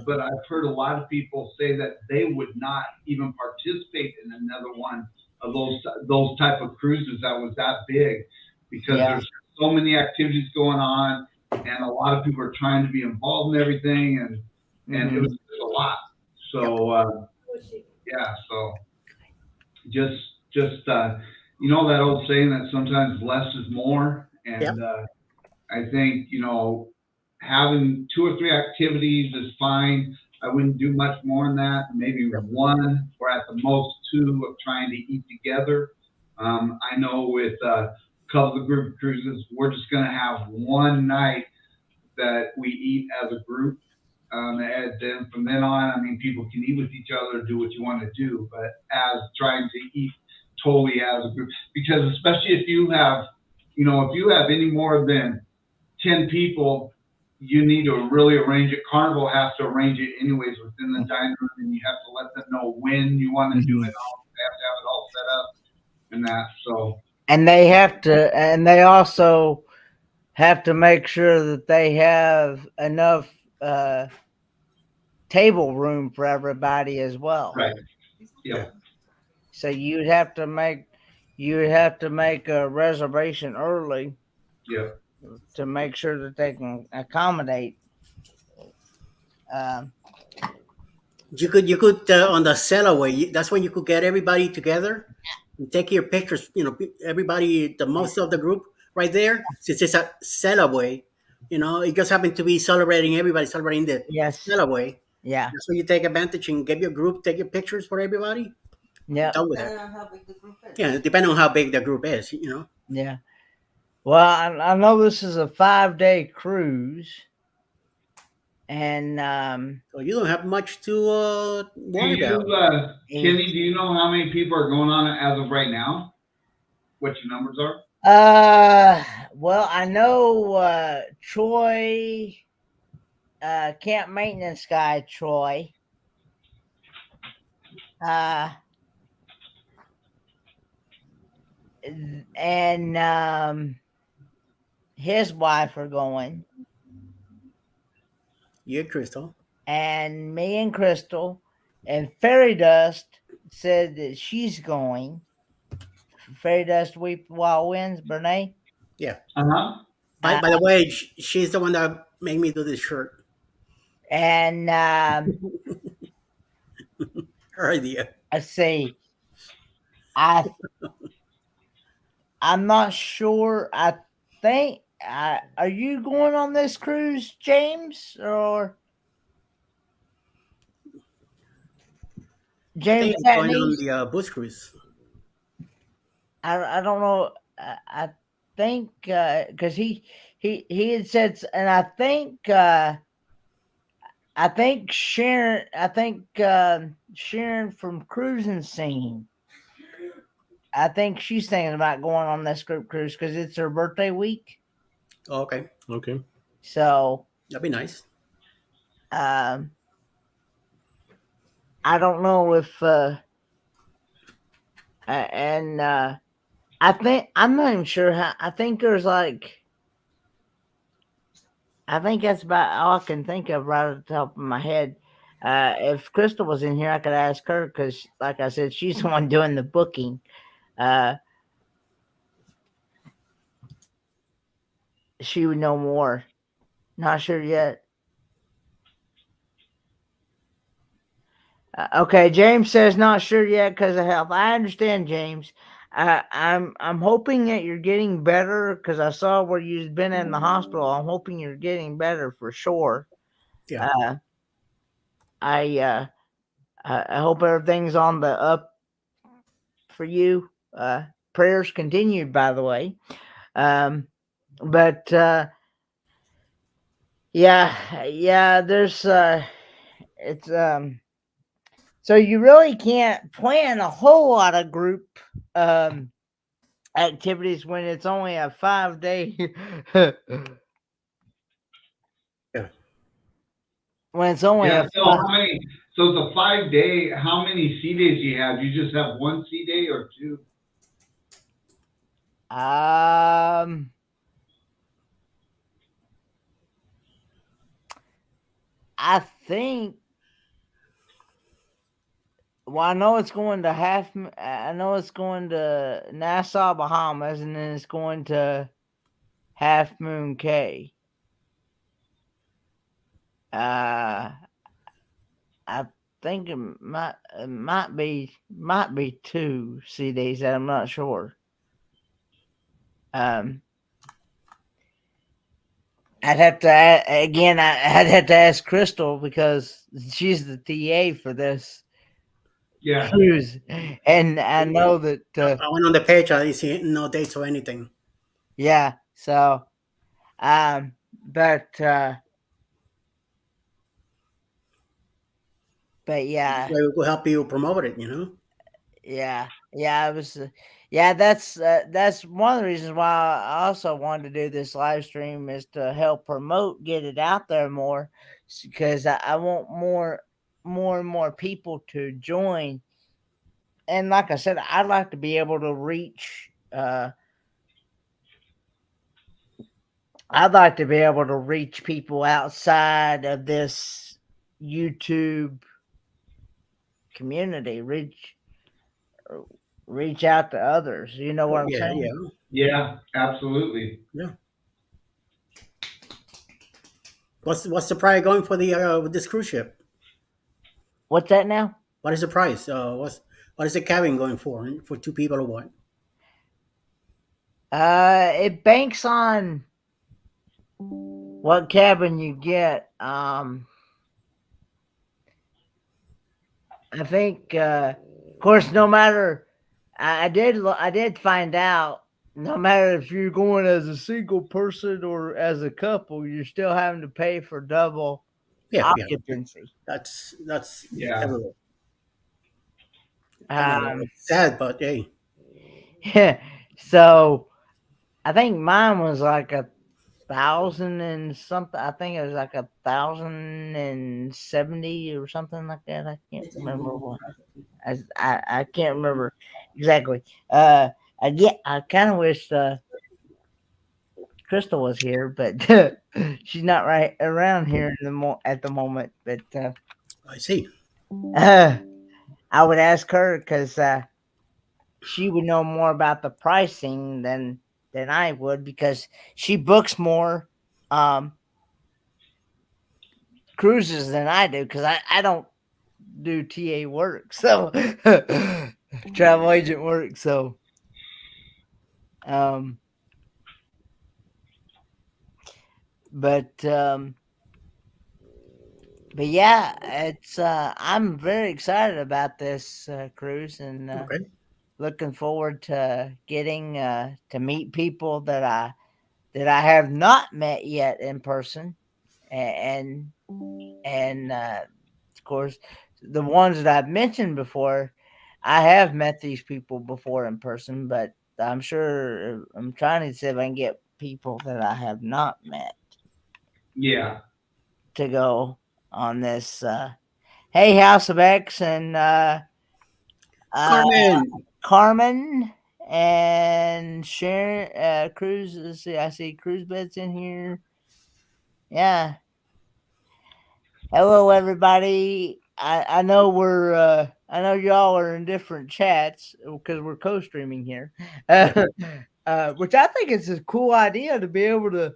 But I've heard a lot of people say that they would not even participate in another one of those type of cruises that was that big, because there's so many activities going on, and a lot of people are trying to be involved in everything, and it was just a lot. So so just that old saying that sometimes less is more, and I think having 2 or 3 activities is fine. I wouldn't do much more than that. Maybe 1 or at the most 2 of trying to eat together. I know with a couple of group cruises, we're just going to have one night that we eat as a group, And then from then on, I mean, people can eat with each other, do what you want to do, but as trying to eat totally as a group, because especially if you have, if you have any more than 10 people, you need to really arrange it. Carnival has to arrange it anyways within the dining room, and you have to let them know when you want to do it. They have to have it all set up and that. So, And they have to, and they also have to make sure that they have enough table room for everybody as well. right. Yeah. So you'd have to make a reservation early. Yeah. To make sure that they can accommodate. You could on the Sellaway. That's when you could get everybody together and take your pictures. Everybody, the most of the group, right there. Since it's a Sellaway, it just happened to be everybody celebrating the Yes. Sellaway. Yeah. So you take advantage and get your group, take your pictures for everybody. Yeah. Done with Depending that. on how big the group is. Yeah, depending on how big the group is. Yeah. Well, I know this is a 5-day cruise, and So you don't have much to worry about. Kenny, do you know how many people are going on it as of right now? What your numbers are? well, I know Troy, camp maintenance guy Troy, and his wife are going, You, Crystal. and me and Crystal, and Fairy Dust said that she's going. Fairy Dust Weep Wild Winds, Brene. Yeah. Uh-huh. By the way, she's the one that made me do this shirt. And Her idea. let's see. I'm not sure. I think. Are you going on this cruise, James, or I James? think it's going on the bus cruise. I don't know. I think because he had said, and I think Sharon. I think Sharon from Cruising Scene. I think she's thinking about going on this group cruise because it's her birthday week. Oh, okay. Okay. So That'd be nice. I don't know if I think I'm not even sure how. I think there's I think that's about all I can think of right at the top of my head. If Crystal was in here, I could ask her because, like I said, she's the one doing the booking. She would know more. Not sure yet. Okay, James says not sure yet because of health. I understand, James. I'm hoping that you're getting better because I saw where you've been in the hospital. I'm hoping you're getting better for sure. Yeah. I hope everything's on the up for you. Prayers continued, by the way. But yeah, there's it's so you really can't plan a whole lot of group activities when it's only a 5-day. Yeah. When it's only So how many? So it's a 5-day. How many sea days do you have? You just have one sea day or two? I think. Well, I know it's going to I know it's going to Nassau, Bahamas, and then it's going to Half Moon Cay. I think it might be 2 sea days. That I'm not sure. I'd have to I'd have to ask Crystal because she's the TA for this cruise, and I know that I went on the page. I didn't see no dates or anything. Yeah. So, but but yeah, So it will help you promote it, you know? yeah, it was, that's one of the reasons why I also wanted to do this live stream is to help promote, get it out there more, because I want more and more people to join. And like I said, I'd like to be able to reach. I'd like to be able to reach people outside of this YouTube community. Reach out to others. You know what I'm Yeah, saying? yeah, Yeah, absolutely. yeah. What's the price going for the with this cruise ship? What's that now? What is the price? What is the cabin going for two people or what? It banks on what cabin you get. I think, of course, no matter. I did find out. No matter if you're going as a single person or as a couple, you're still having to pay for double Yeah, yeah. occupancy. That's Yeah. everywhere. It's sad, but hey, So I think mine was like 1,000 and something. I think it was like 1,070 or something like that. I can't It's remember only what. private people. I can't remember exactly. I kind of wish Crystal was here, but she's not right around here at the moment. But I see. I would ask her because she would know more about the pricing than I would, because she books more cruises than I do, because I don't do TA work, so travel agent work. So um but yeah, it's I'm very excited about this cruise, and Okay. looking forward to getting to meet people that I have not met yet in person, and of course the ones that I've mentioned before, I have met these people before in person, but I'm trying to see if I can get people that I have not met Yeah. to go on this. Hey, House of X and Carmen. Carmen and Sharon Cruz. Let's see, I see Cruise Beds in here. Yeah. Hello, everybody. I know I know y'all are in different chats because we're co-streaming here, which I think is a cool idea to be able to,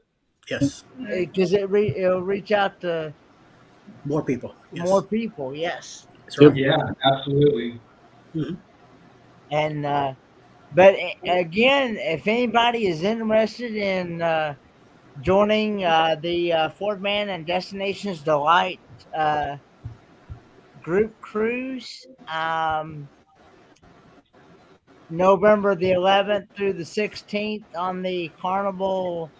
Yes. because it'll reach out to More people. Yes. more people. Yes, That's right. Yeah, absolutely. Mhm. and but again, if anybody is interested in joining the Ford Man and Destinations Delight group cruise, November the 11th through the 16th on the Carnival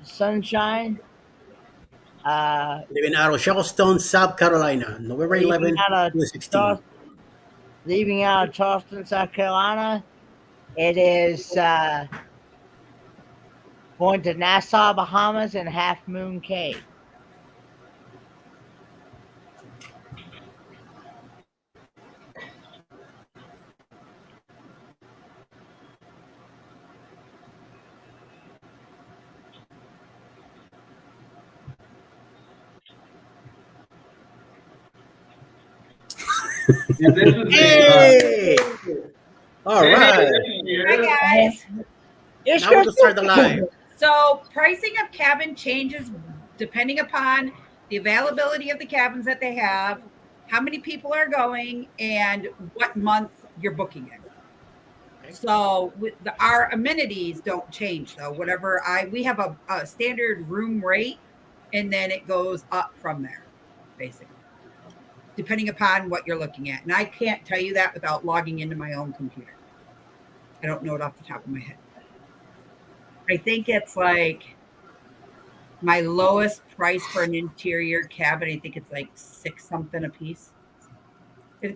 Sunshine. Living out of Charleston, South Carolina, November leaving 11th out of to the 16th. leaving out of Charleston, South Carolina. It is going to Nassau, Bahamas, and Half Moon Cay. And this is Hey! All hey, right. this is here. Hi guys. It's Now we'll start the live. So pricing of cabin changes depending upon the availability of the cabins that they have, how many people are going, and what month you're booking it. Okay. So our amenities don't change though. We have a standard room rate, and then it goes up from there, basically, depending upon what you're looking at. And I can't tell you that without logging into my own computer. I don't know it off the top of my head. I think it's like My lowest price for an interior cabin, I think it's like $6 something a piece.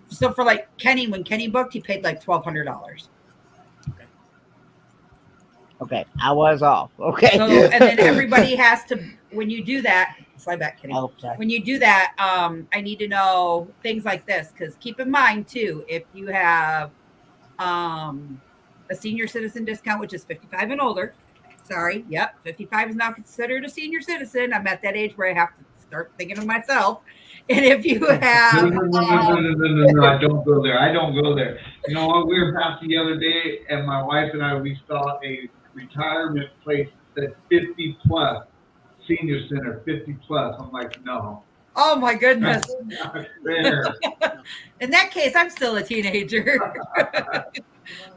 So for like Kenny, when Kenny booked, he paid like $1,200. Okay, I was off. Okay. So and then everybody has to, when you do that, slide back, Kenny. Oh, sorry. When you do that, I need to know things like this, because keep in mind too, if you have a senior citizen discount, which is 55 and older. Sorry, yep, 55 is now considered a senior citizen. I'm at that age where I have to start thinking of myself. And if you have, No, I don't go there. I don't go there. You know what? We were past the other day, and my wife and I, we saw a retirement place that 50 plus, senior center, 50 plus. I'm like, no. oh my goodness. That's not fair. In that case, I'm still a teenager.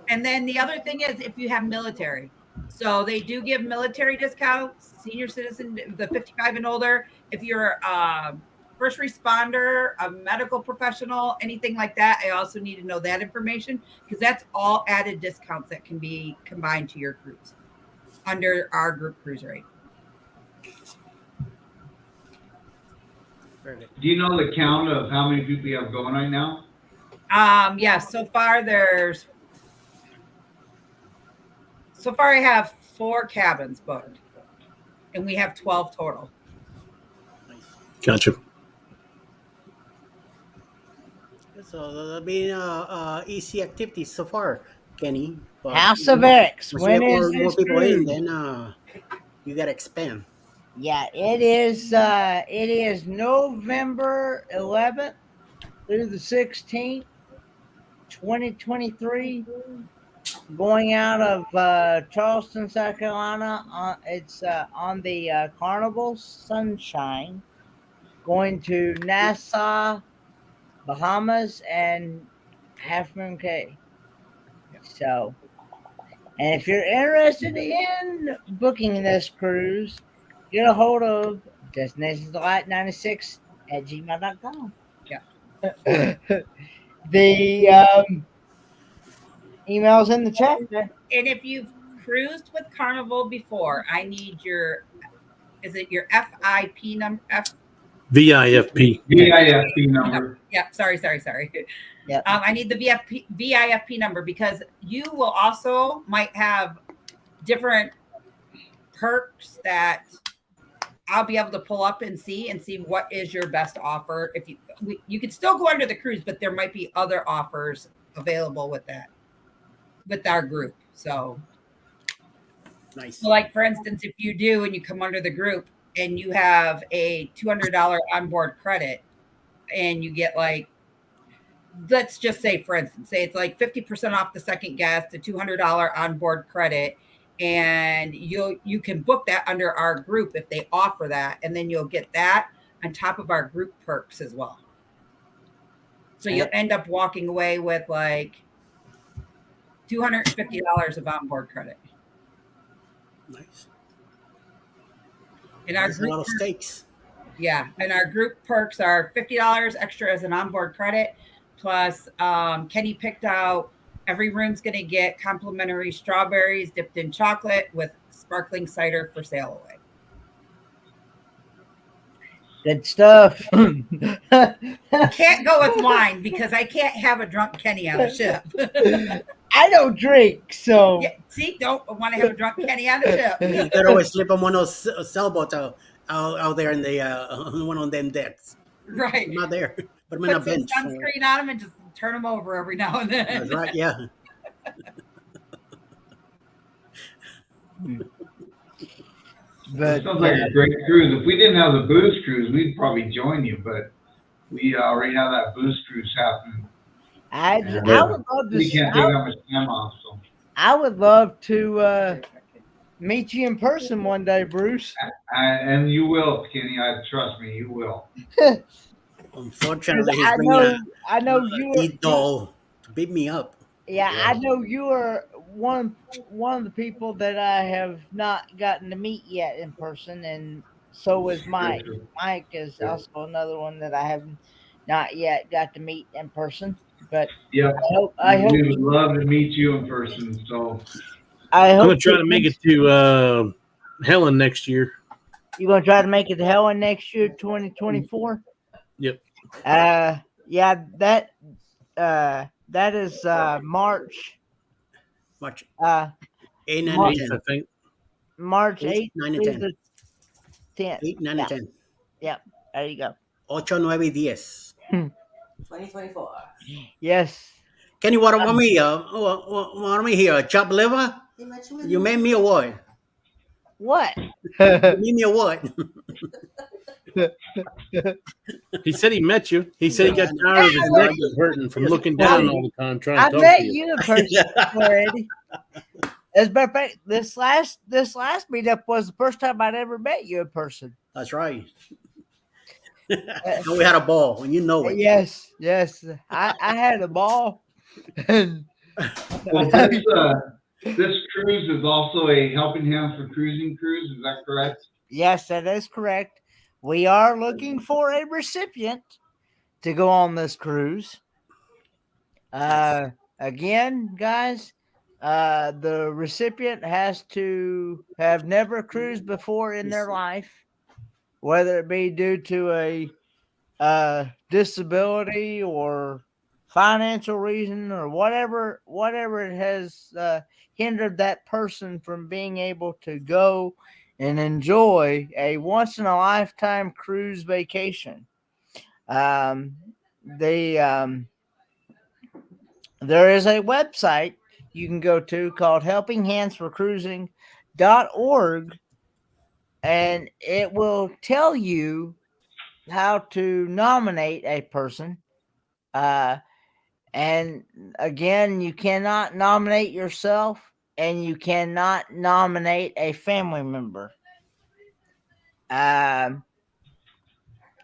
And then the other thing is if you have military. So they do give military discounts, senior citizen, the 55 and older. If you're a first responder, a medical professional, anything like that, I also need to know that information, because that's all added discounts that can be combined to your cruise under our group cruise rate. Very good. Do you know the count of how many people you have going right now? Yes, so far I have 4 cabins booked, and we have 12 total. Nice. Gotcha. So there have been easy activities so far, Kenny. But House of X. once you When have is more this people in, cruise? then you gotta expand. Yeah, it is. It is November 11th through the 16th, 2023. Going out of Charleston, South Carolina. It's on the Carnival Sunshine. Going to Nassau, Bahamas, and Half Moon Cay. So, and if you're interested in booking this cruise, get a hold of destinationsdelight96@gmail.com. Yeah. The email's in the chat. And if you've cruised with Carnival before, I need your, is it your FIP number? VIFP. VIFP number. Yeah, sorry. Yep. I need the VIFP number, because you will also might have different perks that I'll be able to pull up and see what is your best offer. If you could still go under the cruise, but there might be other offers available with that, with our group. So Nice. like for instance, if you do and you come under the group and you have a $200 onboard credit, and you get like, let's just say for instance, say it's like 50% off the second guest, a $200 onboard credit, and you can book that under our group if they offer that, and then you'll get that on top of our group perks as well. So you'll end up walking away with like $250 of onboard credit. Nice. And our That's a group lot of stakes. Yeah, and our group perks are $50 extra as an onboard credit. Plus, Kenny picked out every room's going to get complimentary strawberries dipped in chocolate with sparkling cider for sail away. Good stuff. Can't go with wine because I can't have a drunk Kenny on a ship. I don't drink, so Yeah, see, don't want to have a drunk Kenny on a ship. You could always slip on one of those sailboats out there in the one of them decks. Right. I'm not there, but I'm in a Put some bench. so- sunscreen on them and just turn them over every now and then. That's right. Yeah. but Sounds like a great cruise. If we didn't have the booze cruise, we'd probably join you, but we already have that booze cruise happening. I would love We can't to. take that much time off, so. I would love to meet you in person one day, Bruce. And you will, Kenny. Trust me, you will. Unfortunately, he's I bringing know a you lead doll to beat me up. Yeah, I know you are one of the people that I have not gotten to meet yet in person, and so is Mike. Mike is also another one that I have not yet got to meet in person. But Yep. I hope We would love to meet you in person. So I I'm hope gonna try to make it to Helen next year. You gonna try to make it to Helen next year, 2024? Yep. Yeah, that is March. March Uh, 8, 9, and March, 8th, I 10. think. March 8, 8th 9, and through 10. the 10th. 8, 9, Yeah, and 10. yeah. There you go. 8, 9, 10. 2024. Yes. Kenny, what about me? What about me here? Chop liver? He met you in You made me a what? What? You made me a what? He said he met you. He said he got tired of his Yeah, neck was hurting from Yes. looking down all the time trying I to talk met to you. you in person already. As a matter of fact, this last meetup was the first time I'd ever met you in person. That's right. And we had a ball, and you know it. Yes. I had a ball. And Well, this cruise is also a Helping Hands for Cruising cruise. Is that correct? yes, that is correct. We are looking for a recipient to go on this cruise. Again, guys, the recipient has to have never cruised before in their life, whether it be due to a disability or financial reason or whatever it has hindered that person from being able to go and enjoy a once in a lifetime cruise vacation. They There is a website you can go to called helpinghandsforcruising.org, and it will tell you how to nominate a person. And again, you cannot nominate yourself, and you cannot nominate a family member.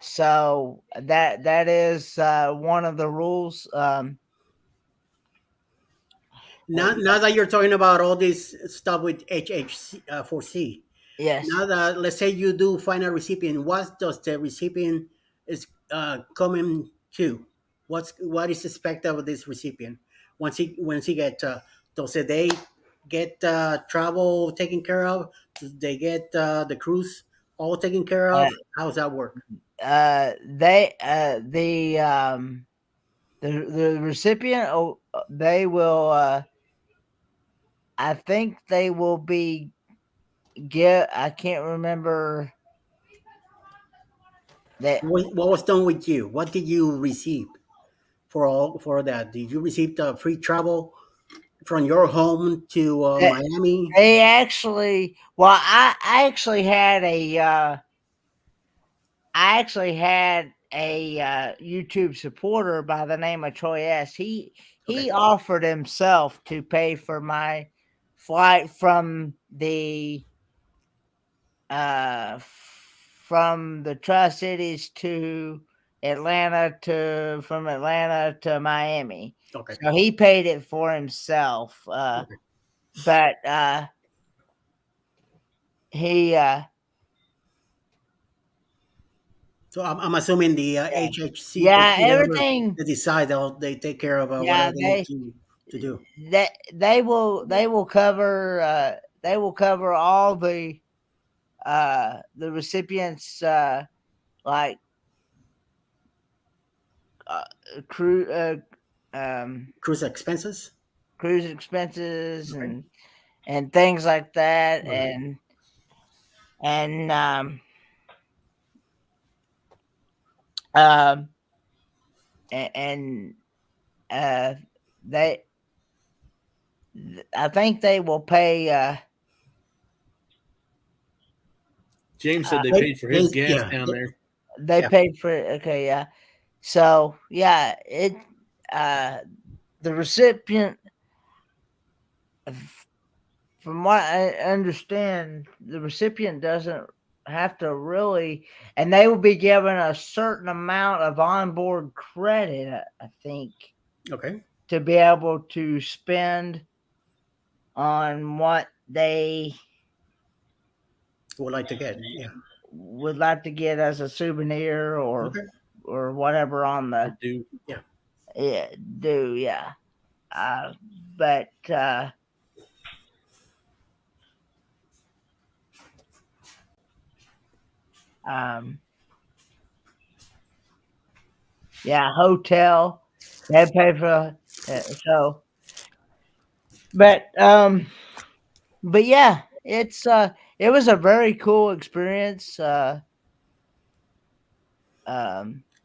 So that is one of the rules. Now that you're talking about all this stuff with HH4C, Yes. now that let's say you do find a recipient, what does the recipient is coming to? What is expected of this recipient once he get does they get travel taken care of? Do they get the cruise all taken care of? How does that work? The recipient, they will I think they will be I can't remember that. What was done with you? What did you receive for that? Did you receive the free travel from your home to Miami? They actually, well, I actually had a YouTube supporter by the name of Troy S. He Okay. offered himself to pay for my flight from the Tri-Cities to Atlanta from Atlanta to Miami. Okay. So he paid it for himself. Okay. But he So I'm assuming the HHC, everything. they decide they take care of Yeah, whatever they need to do. That they will cover all the recipients like cruise Cruise expenses. expenses Okay. and things like that, Okay. and they I think they will pay James said they They- paid for his they- gas yeah, down there. they Yeah. paid for it. Okay, yeah. So yeah, it the recipient, from what I understand, the recipient doesn't have to really, and they will be given a certain amount of onboard credit, I think, Okay. to be able to spend on what they Would like to get. Yeah. would like to get as a souvenir Okay. or whatever on the Do yeah. But Yeah, hotel. They pay for so, but yeah, it was a very cool experience. An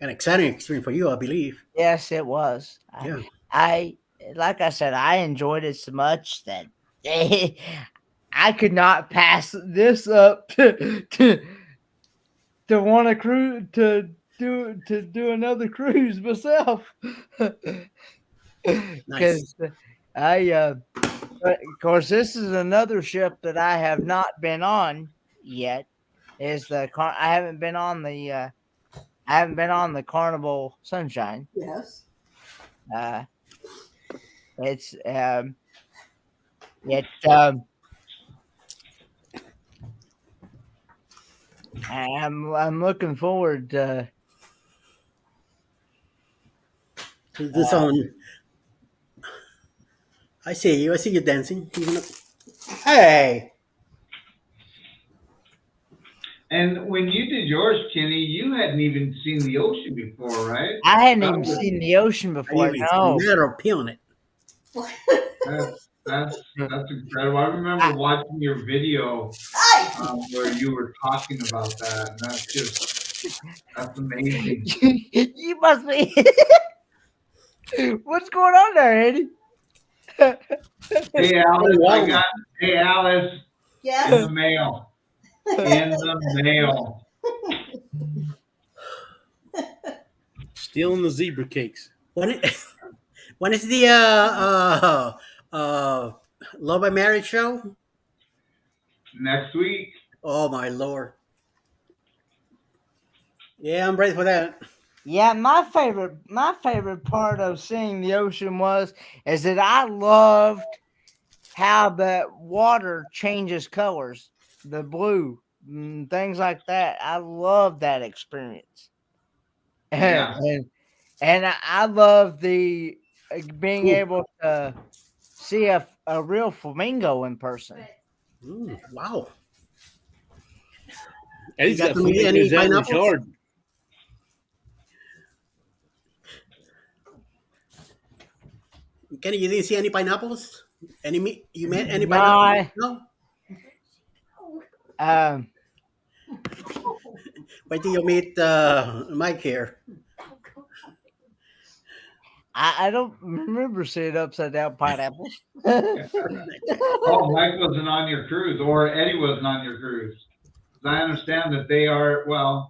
exciting experience for you, I believe. Yes, it was. Yeah. I like I said, I enjoyed it so much that I could not pass this up to want to cruise to do another cruise myself. Nice. Because of course, this is another ship that I have not been on yet. Is the I haven't been on the Carnival Sunshine. Yes. It's I'm looking forward to This on. I see you. I see you dancing. Hey. And when you did yours, Kenny, you hadn't even seen the ocean before, right? I hadn't That even was- seen the ocean I before. even No. matter of pee on it. That's incredible. I remember watching your video where you were talking about that. And that's amazing. You must be. What's going on there, Eddie? Hey, Alice, hey, Alice, in Yes. the mail. In the mail. Stealing the zebra cakes. When is the Love by Marriage show? Next week. Oh my lord. Yeah, I'm ready for that. Yeah, my favorite part of seeing the ocean is that I loved how the water changes colors, the blue, things like that. I love that experience. Yeah. and I love the being able to see a real flamingo in person. Wow. Eddie's You got got to meet any flamingos out in his pineapples? yard. Kenny, you didn't see any pineapples? You met any No, pineapples? No. Um, Wait till you meet Mike here. I don't remember seeing upside down pineapples. Oh, Mike wasn't on your cruise, or Eddie wasn't on your cruise. I understand that they are the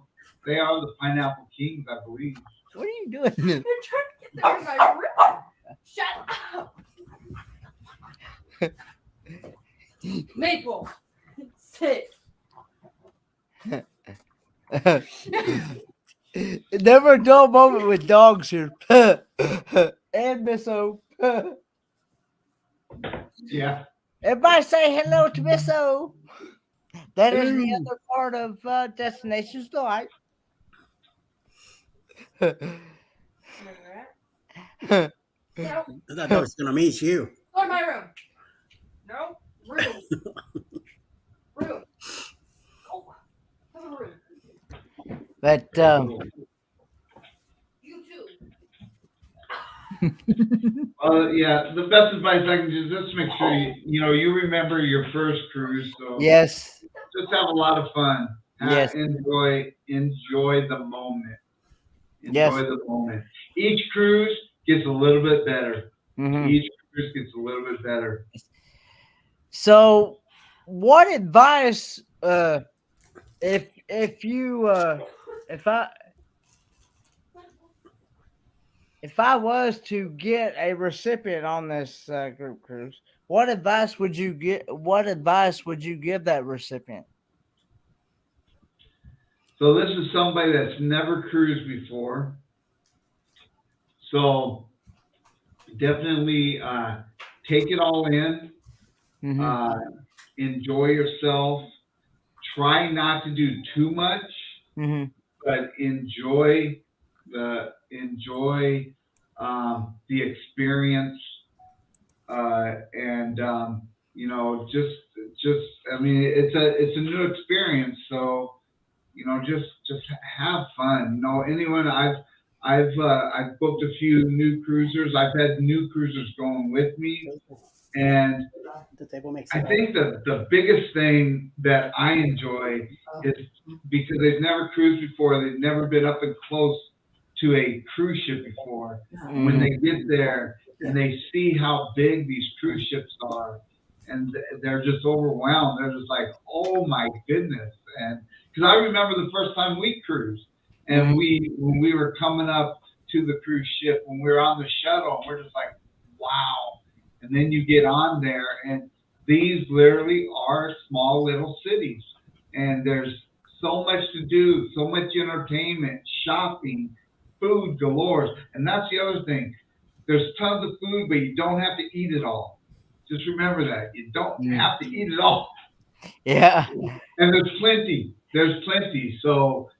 pineapple kings, I believe. What are you doing? You're trying to get there in my room. Shut up. Maple. Sit. Never a dull moment with dogs here. And Miss O. Yeah. Everybody say hello to Miss O. That is the other part of Destinations Delight. No. I thought I was going to meet you. Go to my room. No. Room. Room. Go. To the room. But You too. Yeah, the best advice I can do is just make sure you remember your first cruise. So yes, just have a lot of fun. Yes. Enjoy the moment. Yes. Enjoy the moment. Each cruise gets a little bit better. mhm. Each cruise gets a little bit better. So, what advice, if I was to get a recipient on this group cruise, what advice would you get? What advice would you give that recipient? So this is somebody that's never cruised before. So definitely take it all in. Mhm. Enjoy yourself. Try not to do too much, Mhm. but enjoy the experience, and just I mean it's a new experience, so just have fun. Anyone I've booked a few new cruisers. I've had new cruisers going with me, and The table makes I it. think the biggest thing that I enjoy is because they've never cruised before, they've never been up and close to a cruise ship before. When they get there and they see how big these cruise ships are, and they're just overwhelmed. They're just like, oh my goodness. And because I remember the first time we cruised, and when we were coming up to the cruise ship, when we were on the shuttle, we're just like, wow. And then you get on there, and these literally are small little cities, and there's so much to do, so much entertainment, shopping, food galore. And that's the other thing. There's tons of food, but you don't have to eat it all. Just remember that. You don't have to eat it all. Yeah. And there's plenty. There's plenty. So,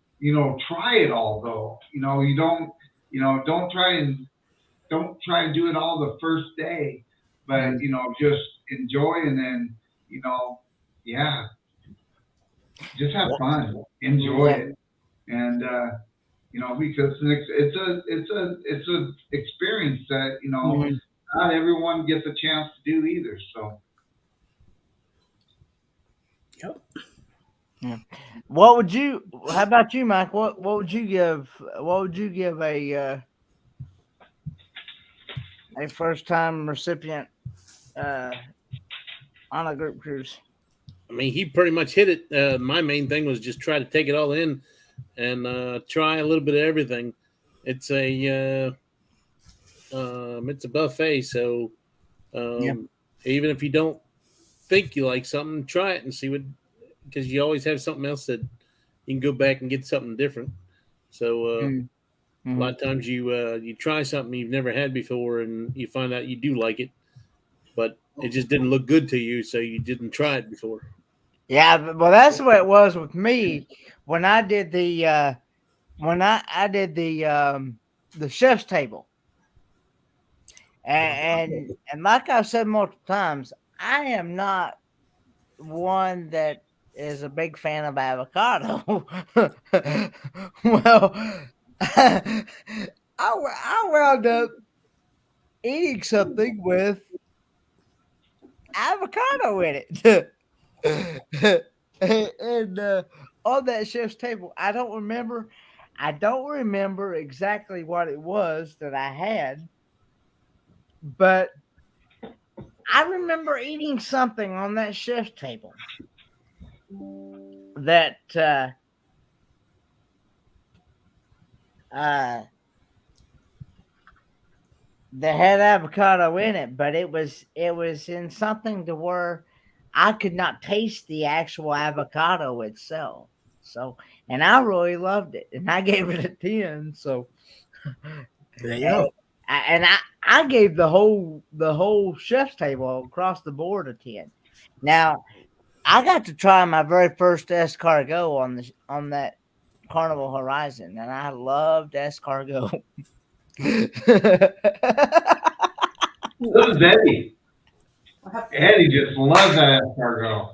try it all though. You don't try and do it all the first day, but just enjoy, and then, yeah, just have fun, enjoy it. And, because it's a experience that, not everyone gets a chance to do either. So. Yep. Yeah. How about you, Mike? What would you give a first time recipient on a group cruise? I mean, he pretty much hit it. My main thing was just try to take it all in and try a little bit of everything. It's a buffet, so even if you don't think you like something, try it and see what, because you always have something else that you can go back and get something different. So a lot of times you try something you've never had before, and you find out you do like it, but it just didn't look good to you, so you didn't try it before. Yeah, well, that's the way it was with me when I did the the chef's table, and like I've said multiple times, I am not one that is a big fan of avocado. Well, I wound up eating something with avocado in it. And on that chef's table, I don't remember exactly what it was that I had, but I remember eating something on that chef's table that that had avocado in it, but it was in something to where I could not taste the actual avocado itself. So, and I really loved it, and I gave it a 10. So There you go. I gave the whole chef's table across the board a 10. Now, I got to try my very first escargot on that Carnival Horizon, and I loved escargot. This is Eddie. Eddie just loves that escargot.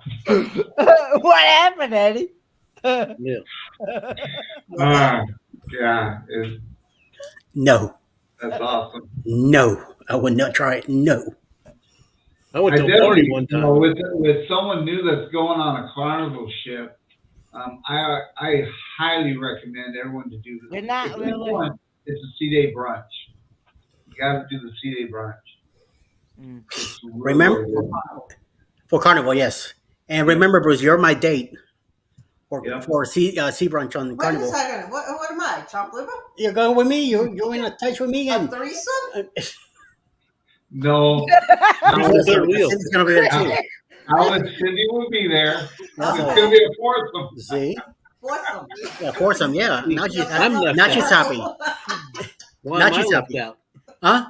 What happened, Eddie? Yeah. Yeah, No, that's awesome. no, I would not try it. No. I went to a definitely, party one time. with someone new that's going on a Carnival ship, I highly recommend everyone to do this. You're not really. It's a C-Day brunch. You got to do the C-Day brunch. It's Remember? really good. For Carnival, yes. And remember, Bruce, you're my date Yeah. for sea brunch on Wait a Carnival. second. What am I? Chopped liver? You're going with me. You're in a touch with me, A and threesome? No, Who's the third wheel? Cindy's gonna be there too. Alan and Cindy will be there. It's Oh. going to be a foursome. See, Foursome. yeah, foursome, yeah. Now she's I'm left now out. she's happy, Why Not am I yourself. left out? huh?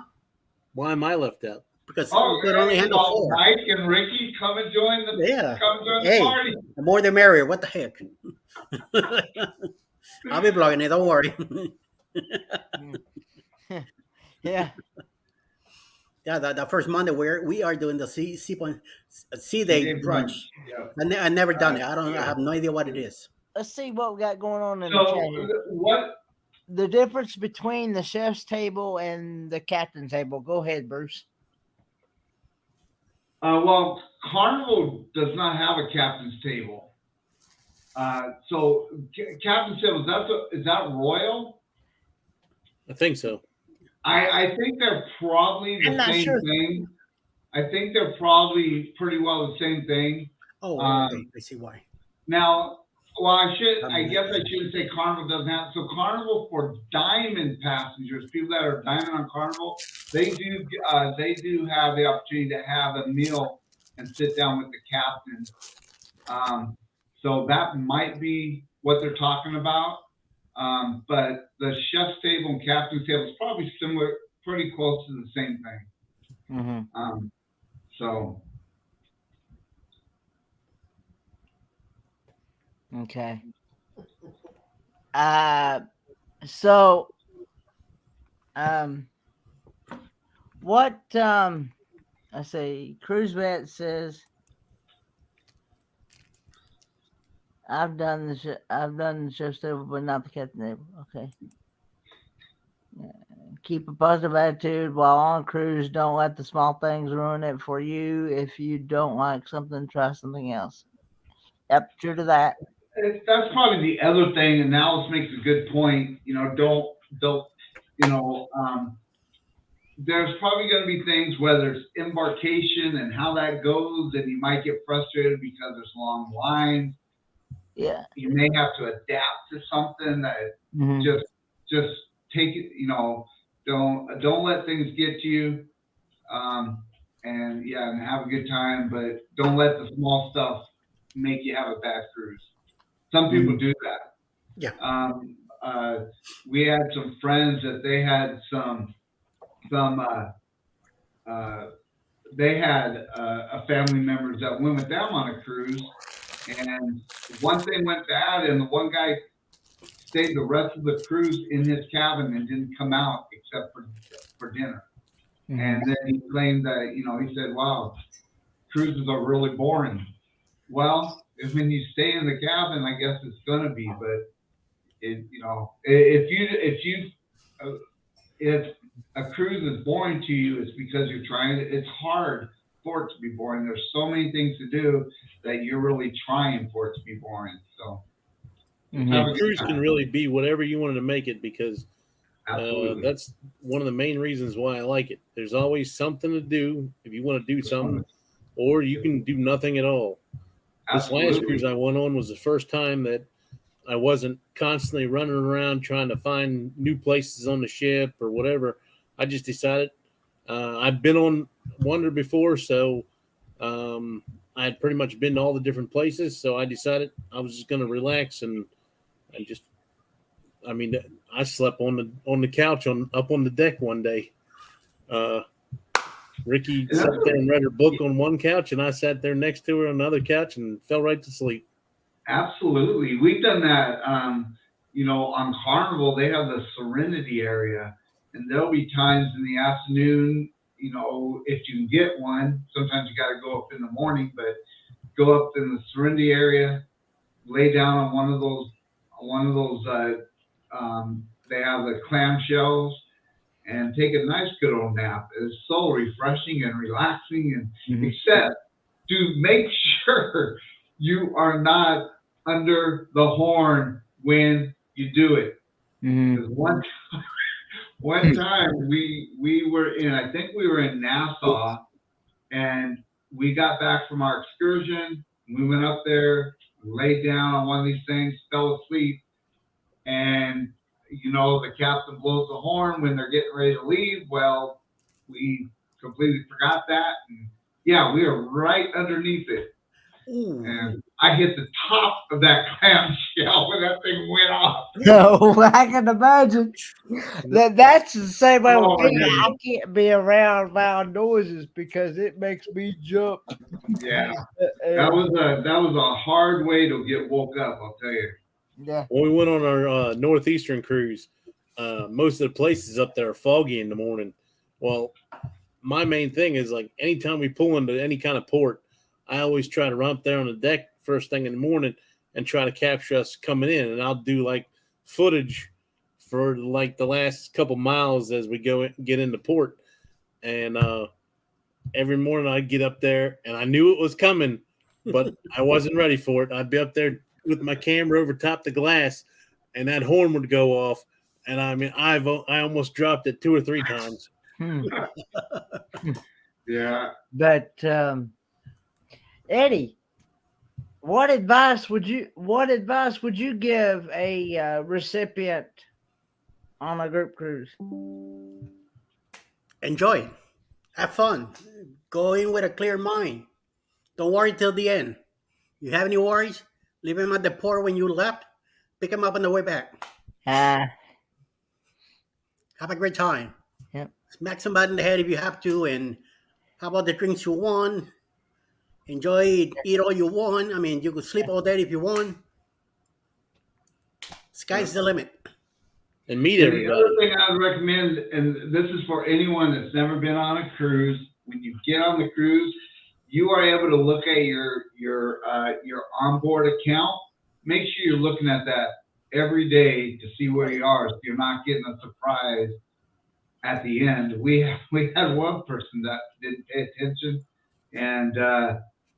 Why am I left out? Because Oh, we could only handle well, 4. Mike and Ricky, come and join the Yeah. the party. The more the merrier. What the heck? I'll be blogging it. Don't worry. Yeah. Yeah, the first Monday we are doing the sea day brunch. Yeah. I never done it. I have no idea what it is. let's see what we got going on in the So chat here. what? The difference between the chef's table and the captain's table. Go ahead, Bruce. Well, Carnival does not have a captain's table. So captain's table, is that Royal? I think so. I think they're probably I'm the not same sure. thing. I think they're probably pretty well the same thing. Oh, okay. I see why. Now, well, I guess I shouldn't say Carnival doesn't have. So Carnival for Diamond passengers, people that are Diamond on Carnival, they do have the opportunity to have a meal and sit down with the captain. So that might be what they're talking about. But the chef's table and captain's table is probably similar, pretty close to the same thing. Mm-hmm. So Okay. So what I say Cruise Vet says I've done the chef's table, but not the captain table. Okay. Keep a positive attitude while on cruise. Don't let the small things ruin it for you. If you don't like something, try something else. Yep, true to that. that's probably the other thing, and Alice makes a good point. Don't there's probably going to be things, whether it's embarkation and how that goes, and you might get frustrated because there's long lines. Yeah. You may have to adapt to something that Mhm. just take it. Don't let things get to you. And have a good time, but don't let the small stuff make you have a bad cruise. Some people do that. Yeah. We had some friends that they had they had a family members that went with them on a cruise, and one thing went bad, and the one guy stayed the rest of the cruise in his cabin and didn't come out except for dinner. Mhm. And then he claimed that, he said, wow, cruises are really boring. Well, when you stay in the cabin, I guess it's going to be, but if a cruise is boring to you, it's because it's hard for it to be boring. There's so many things to do that you're really trying for it to be boring. So A cruise can really be whatever you wanted to make it, because absolutely. that's one of the main reasons why I like it. There's always something to do if you want to do something, or you can do nothing at all. This last cruise I went on was the first time that I wasn't constantly running around trying to find new places on the ship or whatever. I just decided I'd been on Wonder before, so I had pretty much been to all the different places. So I decided I was just going to relax and I slept on the couch up on the deck one day. Ricky sat there and read her book on one couch, and I sat there next to her on another couch and fell right to sleep. Absolutely. We've done that. On Carnival, they have the Serenity area, and there'll be times in the afternoon, if you can get one. Sometimes you got to go up in the morning, but go up in the Serenity area, lay down on one of those. They have the clamshells, and take a nice good old nap. It's so refreshing and relaxing, and except to make sure you are not under the horn when you do it. Because one time we were I think we were in Nassau, and we got back from our excursion. We went up there, laid down on one of these things, fell asleep, and the captain blows the horn when they're getting ready to leave. Well, we completely forgot that, and we were right underneath it. Ooh. And I hit the top of that clamshell when that thing went off. No, I can imagine. That's the same way Oh, with me. yeah. I can't be around loud noises because it makes me jump. Yeah, that was a hard way to get woke up, I'll tell you. Yeah. When we went on our northeastern cruise, most of the places up there are foggy in the morning. Well, my main thing is, like, anytime we pull into any kind of port, I always try to run up there on the deck first thing in the morning and try to capture us coming in, and I'll do like footage for like the last couple miles as we get into port. And every morning I'd get up there, and I knew it was coming, but I wasn't ready for it. I'd be up there with my camera over top the glass, and that horn would go off. And I mean, I almost dropped it 2 or 3 times. Yeah. But Eddie, what advice would you give a recipient on a group cruise? Enjoy. Have fun. Go in with a clear mind. Don't worry till the end. You have any worries? Leave them at the port when you left. Pick them up on the way back. Ah, Have a great time. Yep. Smack somebody in the head if you have to. And how about the drinks you want? Enjoy, eat all you want. I mean, you could sleep all day if you want. Sky's the limit. And meet And the everybody. other thing I would recommend, and this is for anyone that's never been on a cruise, when you get on the cruise, you are able to look at your onboard account. Make sure you're looking at that every day to see where you are, so you're not getting a surprise at the end. We had one person that didn't pay attention, and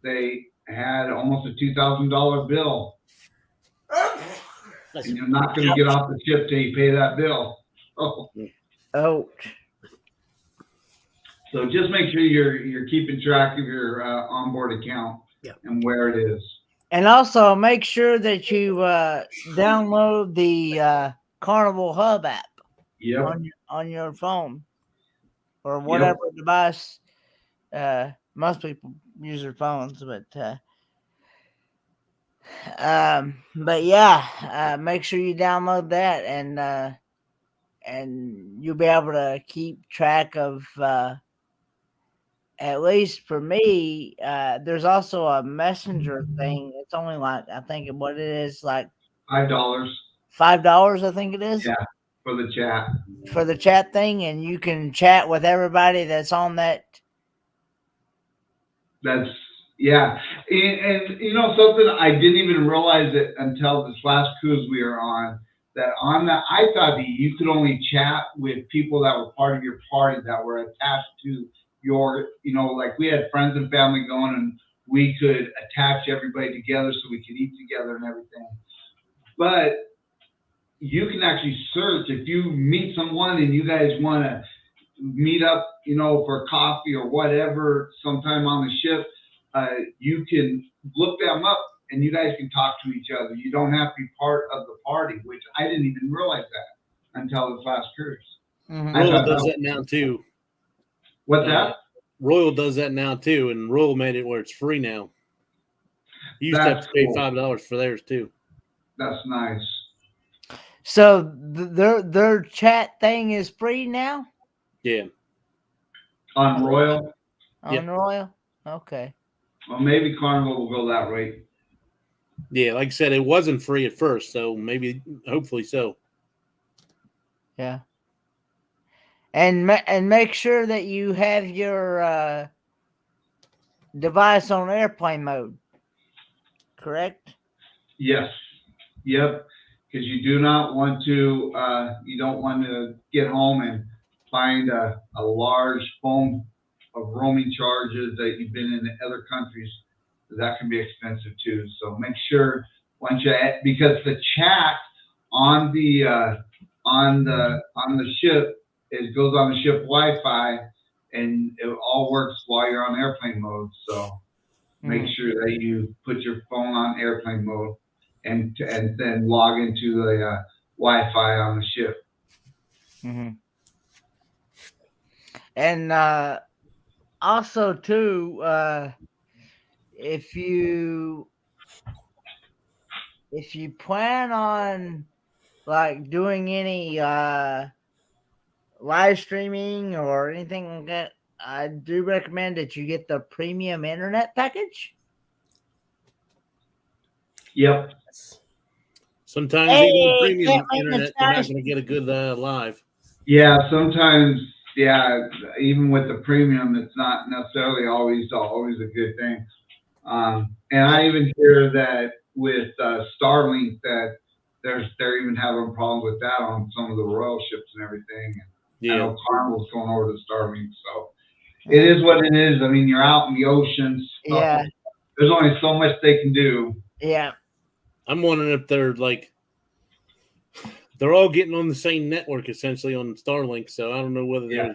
they had almost a $2,000 bill. And you're not going to get off the ship till you pay that bill. Oh. ouch. So just make sure you're keeping track of your onboard account and where it is. And also make sure that you download the Carnival Hub app Yep. on your phone or whatever device. Most people use their phones, but yeah, make sure you download that, and you'll be able to keep track of. At least for me, there's also a messenger thing. It's only like, I think what it is, like $5. $5, I think it is. Yeah. For the chat. For the chat thing, and you can chat with everybody that's on that. That's and you know something, I didn't even realize it until this last cruise we were on. That on that, I thought that you could only chat with people that were part of your party that were attached to your, you know, like we had friends and family going, and we could attach everybody together so we could eat together and everything. But you can actually search if you meet someone and you guys want to meet up, you know, for coffee or whatever sometime on the ship. You can look them up and you guys can talk to each other. You don't have to be part of the party, which I didn't even realize that until this last cruise. Mhm. Royal does that now too. What's that? Royal does that now too, and Royal made it where it's free now. You used to have That's to pay cool. $5 for theirs too. That's nice. So their chat thing is free now Yeah. On Royal, on Yep. Royal. Okay. well, maybe Carnival will go that way. Yeah, like I said, it wasn't free at first, so hopefully so. Yeah. And make sure that you have your device on airplane mode. Correct? Yes. Yep. Because you do not want to, you don't want to get home and find a large phone of roaming charges that you've been in other countries. That can be expensive too. So make sure once because the chat on the ship, it goes on the ship Wi-Fi, and it all works while you're on airplane mode. So make sure that you put your phone on airplane mode and then log into the Wi-Fi on the ship. Mm-hmm. And also too, if you plan on like doing any live streaming or anything like that, I do recommend that you get the premium internet package. Yep. Sometimes Hey, even the premium can't make internet, it you're not fast. going to get a good live. Yeah, sometimes, even with the premium, it's not necessarily always a good thing. And I even hear that Starlink that they're even having problems with that on some of the Royal ships and everything. I Yeah. know Carnival's going over to Starlink, so it is what it is. I mean, you're out in the oceans. Yeah. There's only so much they can do. Yeah. I'm wondering if they're all getting on the same network essentially on Starlink. So I don't know whether they're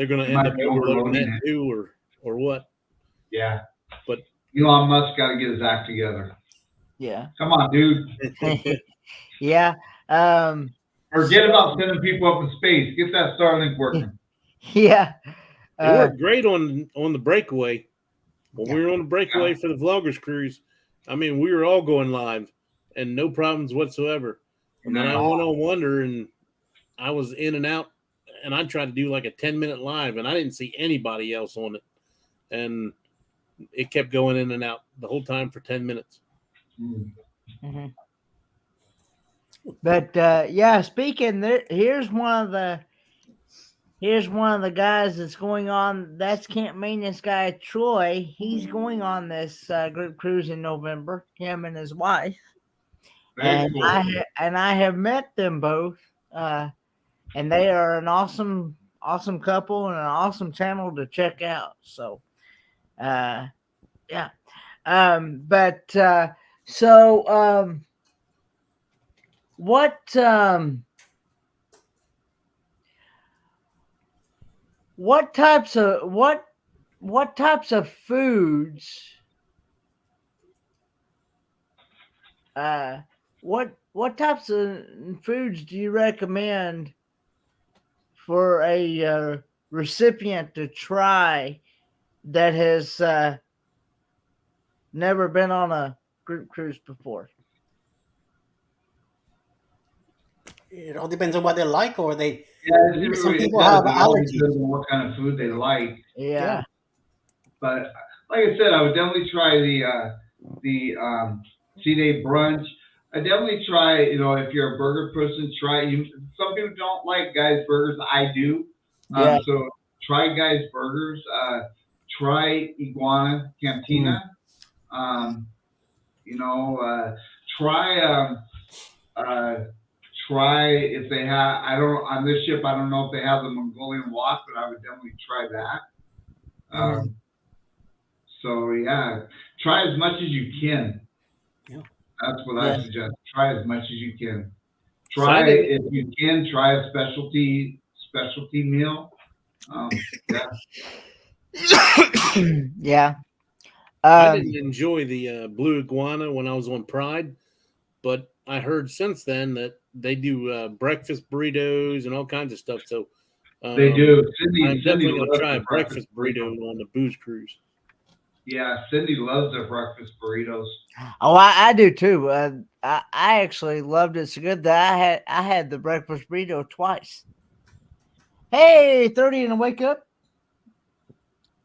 going to They end might up be overloading overloading that it. too, or what. Yeah. But Elon Musk got to get his act together. Yeah. Come on, dude. Yeah. Forget about sending people up in space. Get that Starlink working. Yeah. It worked great on the breakaway. When we were on the breakaway for the Vloggers cruise, I mean, we were all going live and no problems whatsoever. And then I went on Wonder and I was in and out, and I tried to do like a 10-minute live, and I didn't see anybody else on it. And it kept going in and out the whole time for 10 minutes. Mm-hmm. But yeah, speaking there, here's one of the guys that's going on. That's Camp Maintenance guy Troy. He's going on this group cruise in November. Him and his wife. Very cool. I have met them both, and they are an awesome couple and an awesome channel to check out. So, yeah. What types of foods what types of foods do you recommend for a recipient to try that has never been on a group cruise before? It all depends on what they like, or they. Yeah, Some people have allergies. Depends on what kind of food they like. Yeah. But like I said, I would definitely try the Sea Day brunch. I definitely try. If you're a burger person, try. Some people don't like Guy's Burgers. I do. Yeah. So try Guy's Burgers. Try Iguana Cantina. Try if they have. On this ship. I don't know if they have the Mongolian wok, but I would definitely try that. So yeah, try as much as you can. Yeah. That's what I suggest. Try as much as you can. Try if you can. Try a specialty meal. Yeah. I didn't enjoy the Blue Iguana when I was on Pride, but I heard since then that they do breakfast burritos and all kinds of stuff. So they do. I'm definitely going to loves try a their breakfast burrito on the booze cruise. Yeah, Cindy loves their breakfast burritos. Oh, I do too. I actually loved it so good that I had the breakfast burrito twice. Hey, 30 and a wake up.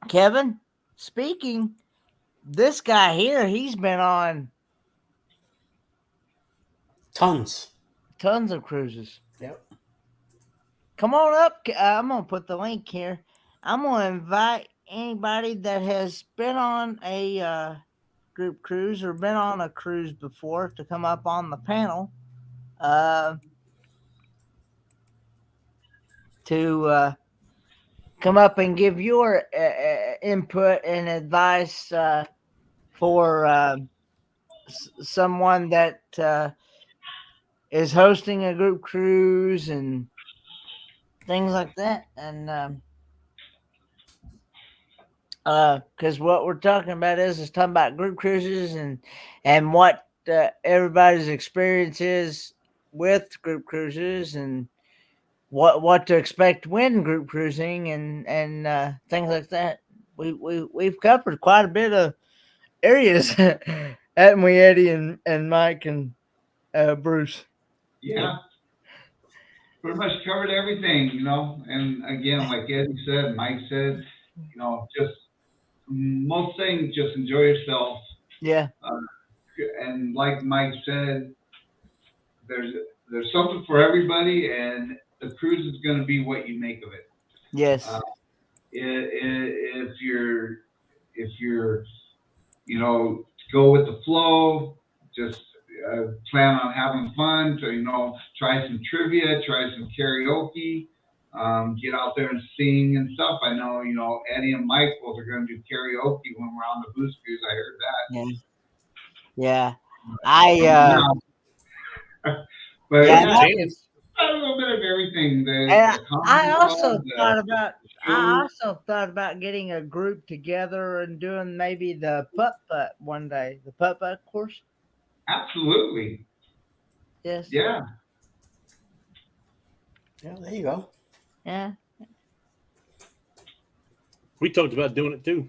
Kevin, speaking, this guy here, he's been on Tons of cruises. Yep. Come on up. I'm going to put the link here. I'm going to invite anybody that has been on a group cruise or been on a cruise before to come up on the panel to come up and give your input and advice for someone that is hosting a group cruise and things like that. And because what we're talking about is talking about group cruises and what everybody's experience is with group cruises and what to expect when group cruising and things like that. We've covered quite a bit of areas, haven't we, Eddie and Mike and Bruce? Yeah. Pretty much covered everything, and again, like Eddie said, Mike said, just most things, just enjoy yourself. Yeah. And like Mike said, there's something for everybody, and the cruise is going to be what you make of it. Yes. If you're go with the flow, just plan on having fun. To try some trivia, try some karaoke, get out there and sing and stuff. I know Eddie and Michael are going to do karaoke when we're on the Booze Cruise. I heard that. Yeah. But Yeah, yeah, Chance. a little bit of everything. And The I also comedy, thought about shows. I also thought about getting a group together and doing maybe the putt-putt one day. The putt-putt course. Absolutely. Yes. Yeah. Yeah, there you go. Yeah. We talked about doing it too.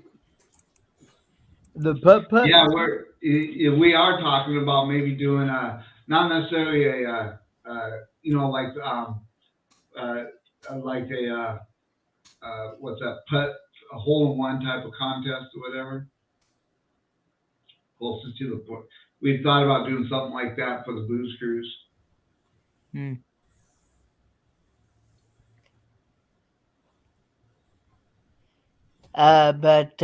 The putt-putt. Yeah, we are talking about maybe doing not necessarily a like a what's that, putt, a hole in one type of contest or whatever. Closest to the point. We thought about doing something like that for the Booze Cruise. But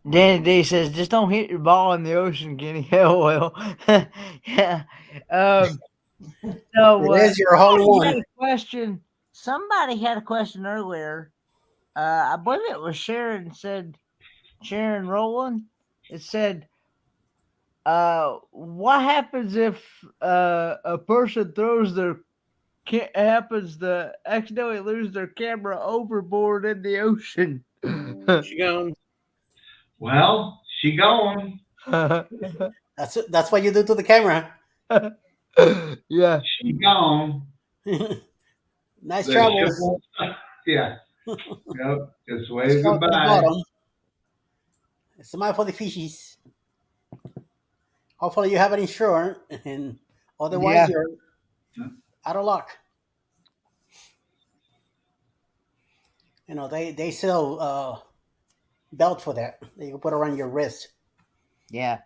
Danny D says, just don't hit your ball in the ocean, Kenny. LOL. Yeah. So It is your hole in somebody had one. a question. Somebody had a question earlier. I believe it was Sharon Rowland. It said, what happens if a person throws their happens to accidentally lose their camera overboard in the ocean? She gone. Well, she going. That's what you do to the camera. Yeah. She gone. Nice The travels. ship won't- Yeah. Yep. Just wave Let's go to the goodbye. bottom. Smile for the fishies. Hopefully you have it insured, and otherwise Yeah. you're out of luck. They sell belt for that you can put around your wrist. Yeah.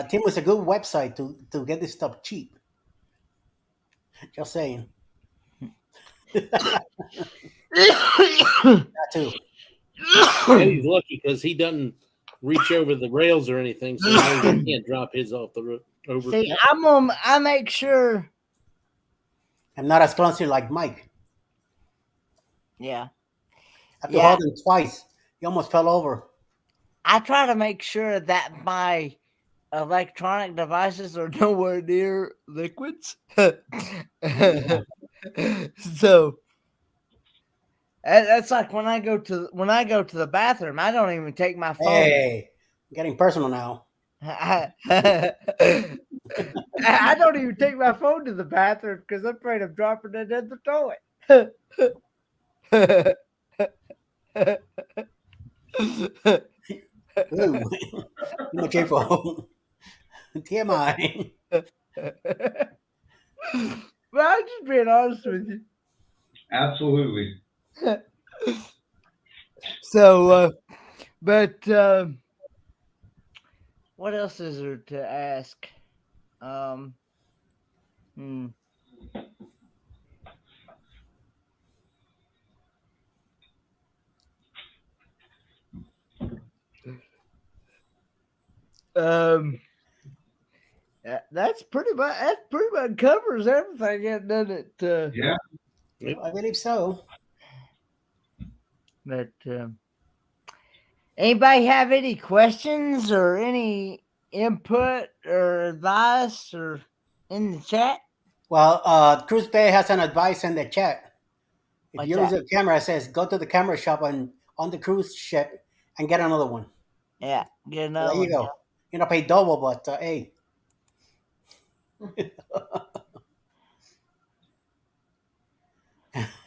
Tim was a good website to get this stuff cheap. Just saying. That too. Eddie's lucky because he doesn't reach over the rails or anything, so he can't drop his off the over. See, I make sure. I'm not as clumsy like Mike. Yeah. I have to Yeah. hold him twice. He almost fell over. I try to make sure that my electronic devices are nowhere near liquids. So that's like when I go to the bathroom, I don't even take my phone. Hey, getting personal now. I don't even take my phone to the bathroom because I'm afraid of dropping it in the toilet. Ooh. Too much info. TMI. Well, I'm just being honest with you. Absolutely. So, but what else is there to ask? That's pretty much covers everything, doesn't it? Yeah. I believe so. But anybody have any questions or any input or advice or in the chat? Well, Cruise Bay has an advice in the chat. If What's you use that? a camera, it says go to the camera shop on the cruise ship and get another one. Yeah, get So another there you one. go. You pay double, but hey.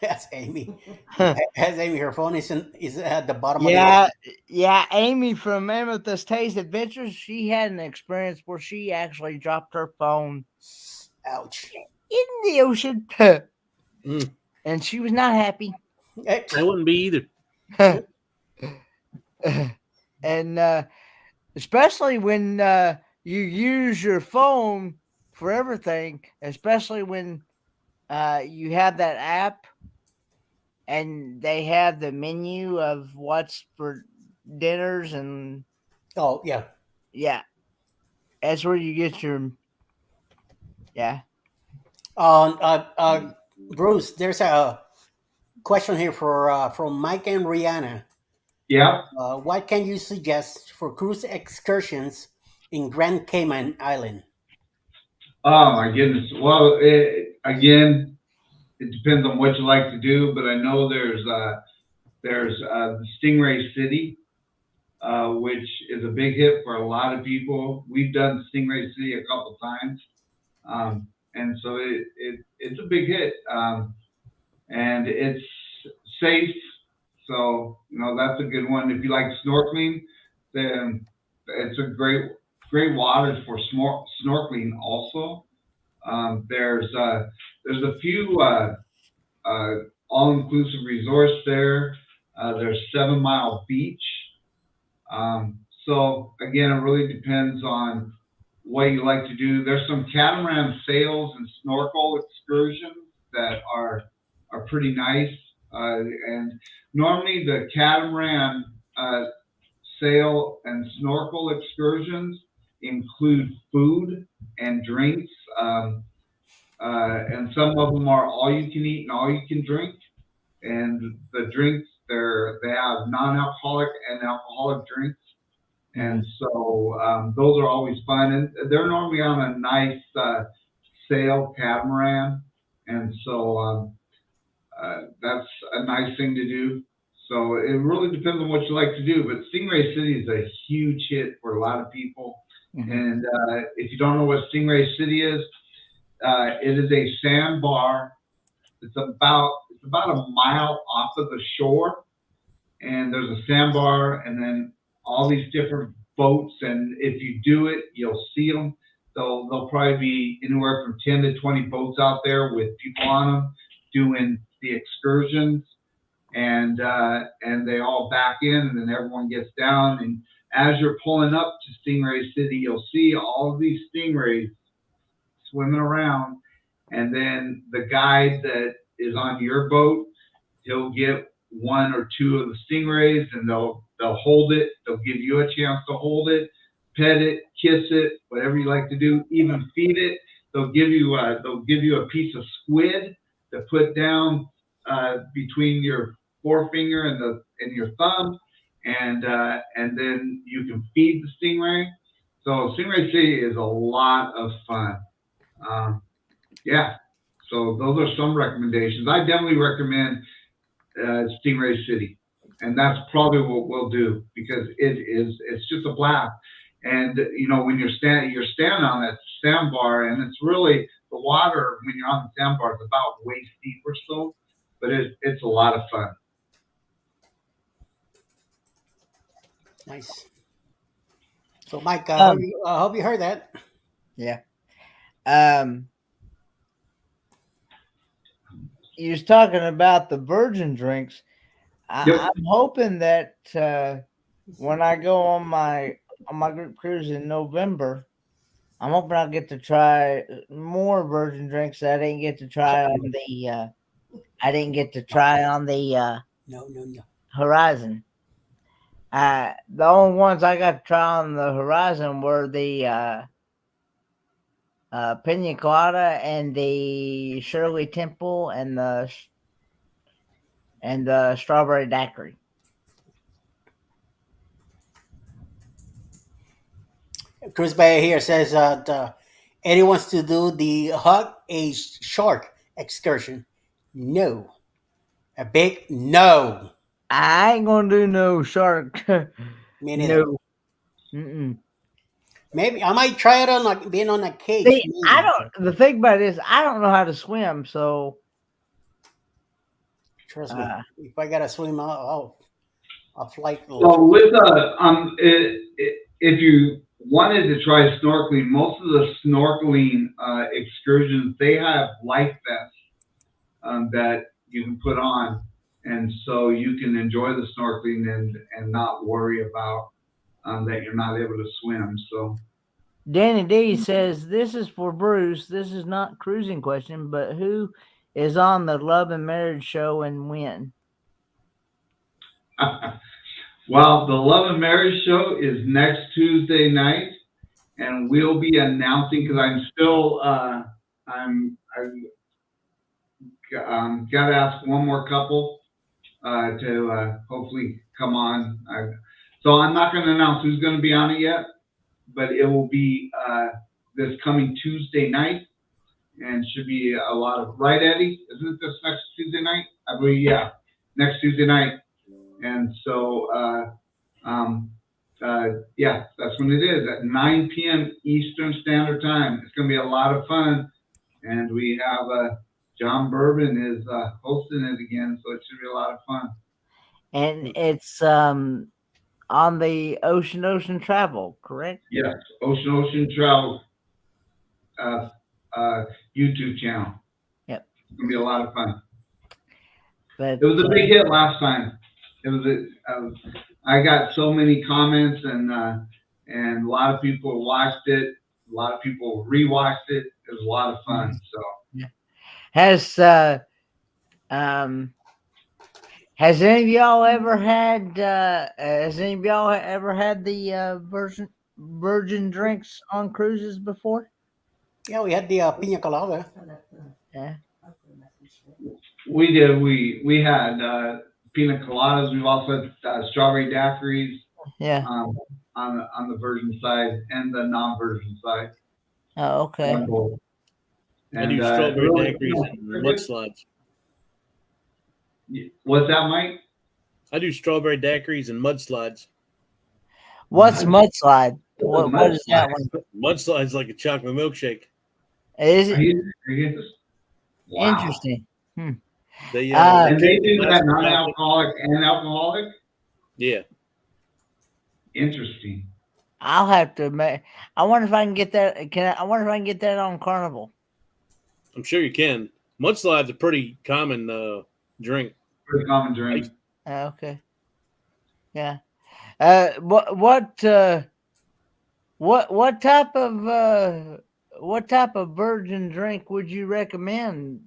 That's Amy. Has Amy, her phone is at the bottom of the Yeah, Amy from Amethyst Haze Adventures, she had an experience where she actually dropped her phone ouch. in the ocean. Mm. And she was not happy. I wouldn't be either. And especially when you use your phone for everything, especially when you have that app and they have the menu of what's for dinners and Oh yeah. yeah, that's where you get your yeah. Bruce, there's a question here for from Mike and Rihanna. Yeah. What can you suggest for cruise excursions in Grand Cayman Island? Oh my goodness. Well, again, it depends on what you like to do, but I know there's Stingray City, which is a big hit for a lot of people. We've done Stingray City a couple times, and so it's a big hit, and it's safe. So that's a good one. If you like snorkeling, then it's a great waters for snorkeling also. There's a few all-inclusive resorts there. There's 7 Mile Beach. So again, it really depends on what you like to do. There's some catamaran sails and snorkel excursions that are pretty nice. And normally the catamaran sail and snorkel excursions include food and drinks. And some of them are all you can eat and all you can drink. And the drinks, they have non-alcoholic and alcoholic drinks. And so those are always fun. And they're normally on a nice sail catamaran. And so that's a nice thing to do. So it really depends on what you like to do. But Stingray City is a huge hit for a lot of people. Mm-hmm. And if you don't know what Stingray City is, it is a sandbar. It's about a mile off of the shore, and there's a sandbar, and then all these different boats. And if you do it, you'll see them. There'll probably be anywhere from 10 to 20 boats out there with people on them doing the excursions, and they all back in, and then everyone gets down. And as you're pulling up to Stingray City, you'll see all of these stingrays swimming around, and then the guide that is on your boat, he'll get 1 or 2 of the stingrays, and they'll hold it. They'll give you a chance to hold it, pet it, kiss it, whatever you like to do, even feed it. They'll give you a piece of squid to put down between your forefinger and your thumb, and then you can feed the stingray. So Stingray City is a lot of fun. Yeah, so those are some recommendations. I definitely recommend Stingray City, and that's probably what we'll do, because it's just a blast. And when you're standing on that sandbar, and it's really, the water when you're on the sandbar is about waist deep or so, but it's a lot of fun. Nice. So Mike, I hope you heard that. Yeah. You was talking about the virgin drinks. Yep. I'm hoping that when I go on my group cruise in November, I'm hoping I'll get to try more virgin drinks that I didn't get to try on the No. Horizon. The only ones I got to try on the Horizon were the Pina Colada and the Shirley Temple and the Strawberry Daiquiri. Chris Bay here says Eddie wants to do the Hug a Shark excursion. No. A big no. I ain't gonna do no shark. Me neither. No. Mm-mm. Maybe I might try it on being on a cage. See, the thing about it is I don't know how to swim, so trust me. If I gotta swim, I'll fly. Well, with if you wanted to try snorkeling, most of the snorkeling excursions, they have life vests that you can put on, and so you can enjoy the snorkeling and not worry about that you're not able to swim. So Danny D says, this is for Bruce. This is not cruising question, but who is on the Love and Marriage show and when? Well, the Love and Marriage show is next Tuesday night, and we'll be announcing because I'm still got to ask one more couple to hopefully come on. So I'm not going to announce who's going to be on it yet, but it will be this coming Tuesday night, and should be a lot of right, Eddie? Isn't it this next Tuesday night? I believe, yeah, next Tuesday night. And so, yeah, that's when it is at 9 p.m. Eastern Standard Time. It's going to be a lot of fun, and we have John Bourbon is hosting it again, so it should be a lot of fun. And it's on the Ocean Travel, correct? Yes, Ocean Travel YouTube channel. Yep. It's going to be a lot of fun. But It was a big hit last time. It was I got so many comments, and a lot of people watched it. A lot of people rewatched it. It was a lot of fun. So has any of y'all ever had the virgin drinks on cruises before? Yeah, we had the pina colada. Yeah. we did. We had pina coladas. We've also had strawberry daiquiris Yeah. on the virgin side and the non-virgin side. Oh, okay. On both. I do strawberry daiquiris and mudslides. What's that, Mike? I do strawberry daiquiris and mudslides. What's mudslide? What is that one? Mudslide's like a chocolate milkshake. Is it Wow. interesting? They, And they do that's that the non-alcoholic and alcoholic? Yeah. Interesting. I'll have to. I wonder if I can get that. I wonder if I can get that on Carnival. I'm sure you can. Mudslide's a pretty common drink. Pretty common drink. Okay. Yeah. What type of virgin drink would you recommend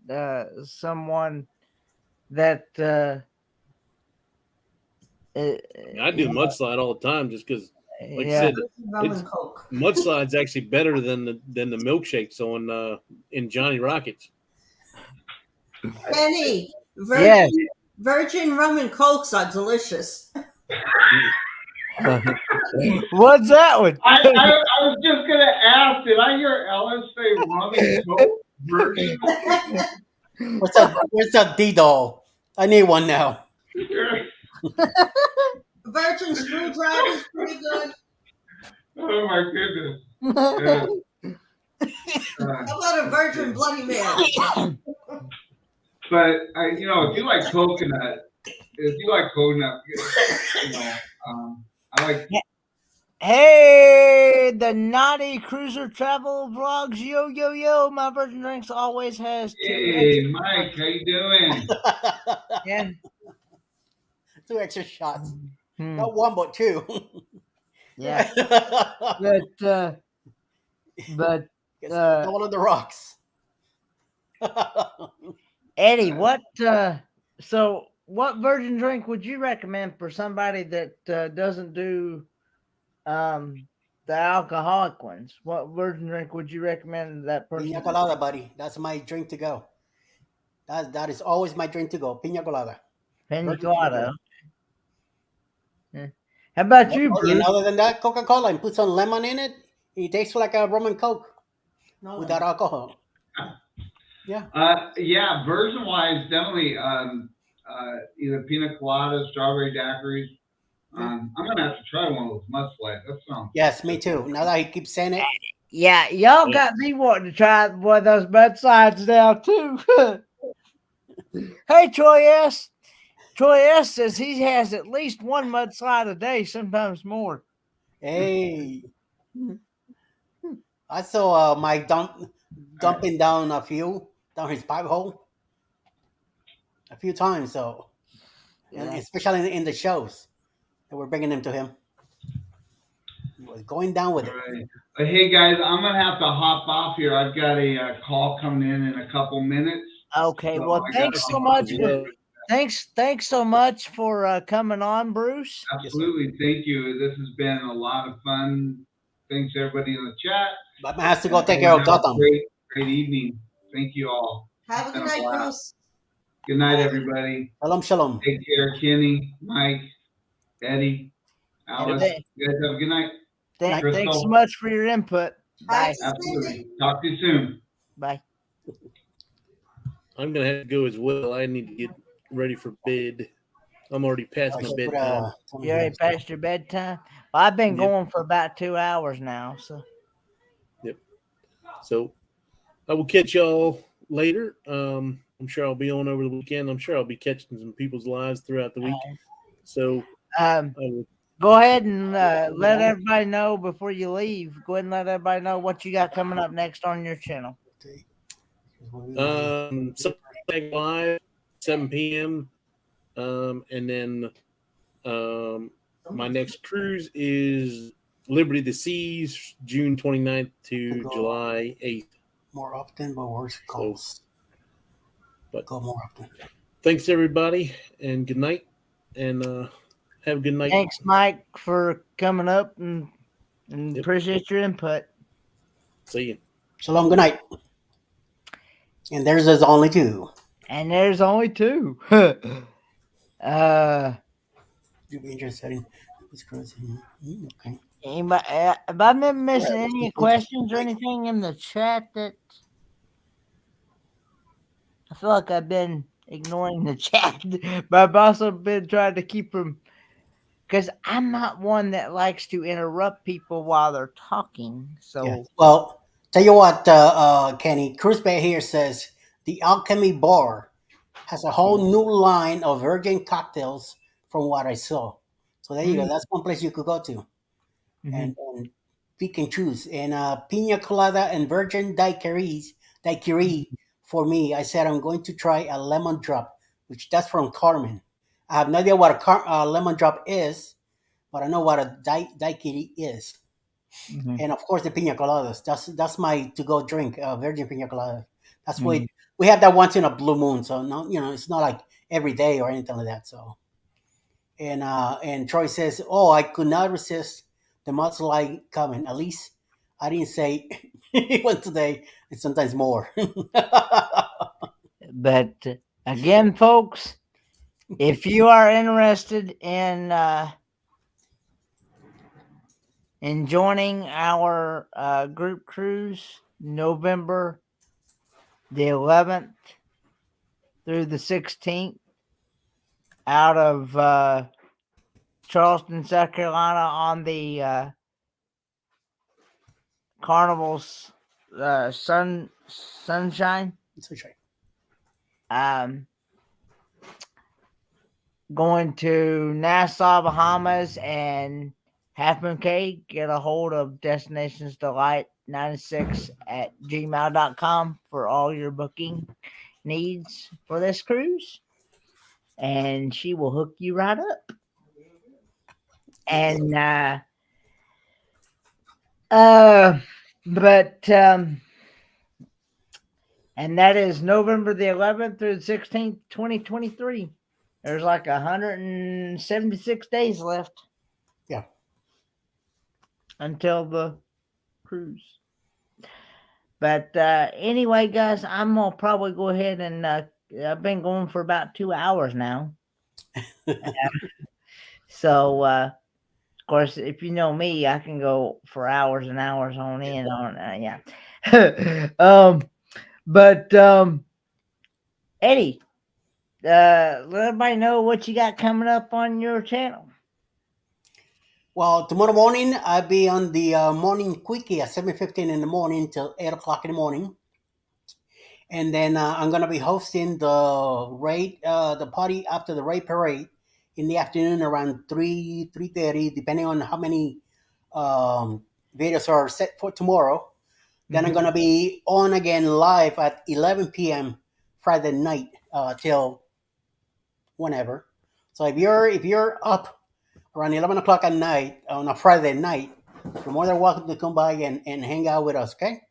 someone that I do mudslide all the time just because, like yeah. I said, Rum it's- and Coke. mudslide's actually better than the milkshakes on in Johnny Rockets. Benny, Yes. virgin rum and Cokes are delicious. What's that one? I was just going to ask, did I hear Ellis say rum and Coke virgin? Where's that D-doll? I need one now. Virgin screwdriver's pretty good. Oh my goodness. Yeah. How about a virgin Bloody Mary? But if you like coconut, I like. Hey, the Naughty Cruiser Travel Vlogs. Yo. My virgin drinks always has two. Hey, Mike, how you doing? Yeah. 2 extra shots. Hmm. Not 1, but 2. Yeah. But one of the rocks. Eddie, what virgin drink would you recommend for somebody that doesn't do the alcoholic ones? What virgin drink would you recommend to that person? Pina colada, buddy. That's my drink to go. That is always my drink to go. Pina colada. Pina colada. Yeah. How about you, And Bruce? other than that, Coca-Cola, and put some lemon in it. It tastes like a rum and Coke No, without alcohol. Yeah, version wise, definitely either pina colada, strawberry daiquiris. I'm gonna have to try one of those mudslides. That sounds. Yes, me too. Now that he keeps saying it, Yeah, y'all got me wanting to try one of those mudslides now too. Hey, Troy S. Troy S. says he has at least one mudslide a day, sometimes more. hey, I saw Mike dumping down a few down his pipe hole a few times. So, and especially in the shows that we're bringing them to him, he was going down with it. Right. Hey guys, I'm gonna have to hop off here. I've got a call coming in a couple minutes. Okay, So well, I thanks gotta so hop much off. for thanks so much for coming on, Bruce. Absolutely. Thank you. This has been a lot of fun. Thanks everybody in the chat. Batman has to go take And care of have a Gotham. great evening. Thank you all. Have a It's been good night, blast. Bruce. Good night, everybody. Shalom, shalom. Take care, Kenny, Mike, Eddie, Alice. Good You guys have a good night. Thanks so Crystal. much for your input. Bye. Bye. Absolutely. Talk to you soon. Bye. I'm gonna have to go as well. I need to get ready for bed. I'm already past my bedtime. You already passed your bedtime? Well, I've been Yep. going for about 2 hours now. So So I will catch y'all later. I'm sure I'll be on over the weekend. I'm sure I'll be catching some people's lives throughout the week. So I will, go ahead and let everybody know before you leave. Go ahead and let everybody know what you got coming up next on your channel. Sunday Live, 7 p.m. And then my next cruise is Liberty of the Seas, June 29th to July 8th. More often, but worse calls. But go more often. Thanks, everybody, and good night. And have a good night. Thanks, Mike, for coming up and appreciate your input. See you. Shalom, good night. And there's only two. And there's only two. You'd be interested in this cruise. Okay. Anybody, have I been missing any questions or anything in the chat that I feel like I've been ignoring the chat, but I've also been trying to keep them because I'm not one that likes to interrupt people while they're talking. So, yeah. Well, tell you what, Kenny, Cruise Bay here says the Alchemy Bar has a whole new line of virgin cocktails from what I saw. So there you go. That's one place you could go to. And pick and choose. And pina colada and virgin daiquiri for me. I said I'm going to try a lemon drop, which that's from Carmen. I have no idea what a lemon drop is, but I know what a daiquiri is. And of course the pina coladas. That's my to-go drink, virgin pina colada. That's what we have that once in a blue moon. So no, it's not like every day or anything like that. So and Troy says, "Oh, I could not resist the mudslide coming. At least I didn't say it went today. It's sometimes more." But again, folks, if you are interested in joining our group cruise, November the 11th through the 16th, out of Charleston, South Carolina, on the Carnival's Sunshine. Going to Nassau, Bahamas, and Half Moon Cay. Get a hold of Destinations Delight 96 at gmail.com for all your booking needs for this cruise, and she will hook you right up. And and that is November the 11th through the 16th, 2023. There's like 176 days left. Yeah. Until the cruise. But anyway, guys, I'm going to probably go ahead and I've been going for about 2 hours now. So, of course, if you know me, I can go for hours and hours on end on yeah. But Eddie, let everybody know what you got coming up on your channel. Well, tomorrow morning I'll be on the morning quickie at 7:15 in the morning till 8 o'clock in the morning, and then I'm gonna be hosting the party after the raid parade in the afternoon around 3:30, depending on how many videos are set for tomorrow. Then I'm gonna be on again live at 11 p.m. Friday night till whenever. So if you're up around 11 o'clock at night on a Friday night, you're more than welcome to come by and hang out with us, okay?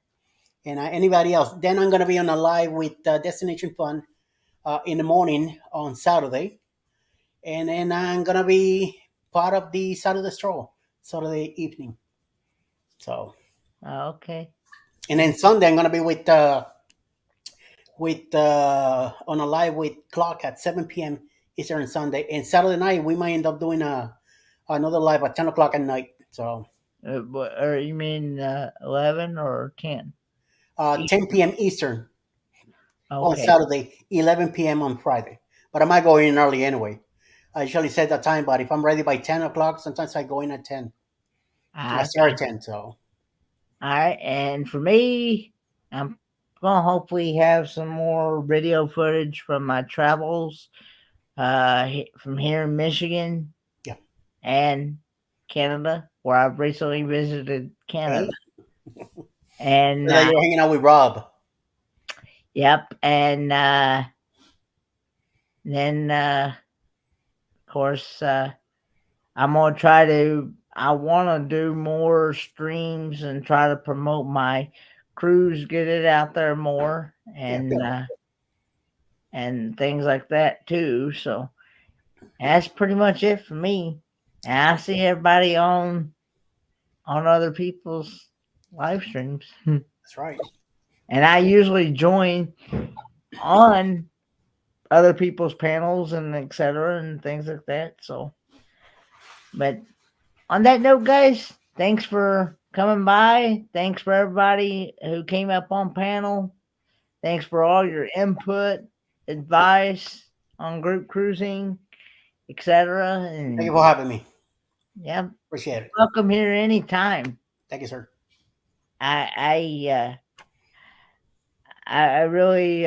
And anybody else. Then I'm gonna be on a live with Destination Fun in the morning on Saturday, and then I'm gonna be part of the Saturday stroll Saturday evening. So, Okay. and then Sunday I'm gonna be with on a live with Clock at 7 p.m. Eastern Sunday, and Saturday night we might end up doing another live at 10 o'clock at night. So, Or you mean 11 or 10? 10 p.m. Eastern on Okay. Saturday, 11 p.m. on Friday. But I might go in early anyway. I usually set that time, but if I'm ready by 10 o'clock, sometimes I go in at 10. I start at 10, so. All right. And for me, I'm going to hopefully have some more video footage from my travels from here in Michigan. Yeah. And Canada, where I've recently visited Canada. Hey. And So you're hanging out with Rob. yep. And then, of course, I'm going to try to, I want to do more streams and try to promote my cruise, get it out there more, and things like that too. So that's pretty much it for me. And I see everybody on other people's live streams. That's right. And I usually join on other people's panels and etc. and things like that. So, but on that note, guys, thanks for coming by. Thanks for everybody who came up on panel. Thanks for all your input, advice on group cruising, etc. And Thank you for having me. yeah, Appreciate it. welcome here anytime. Thank you, sir. I really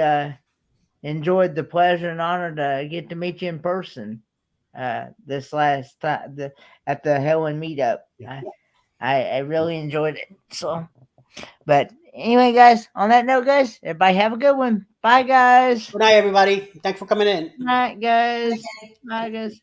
enjoyed the pleasure and honor to get to meet you in person this last time at the Helen meetup. Yeah. I really enjoyed it. So, but anyway, guys, on that note, guys, everybody have a good one. Bye, guys. Good night, everybody. Thanks for coming in. Good night, guys. Bye, guys.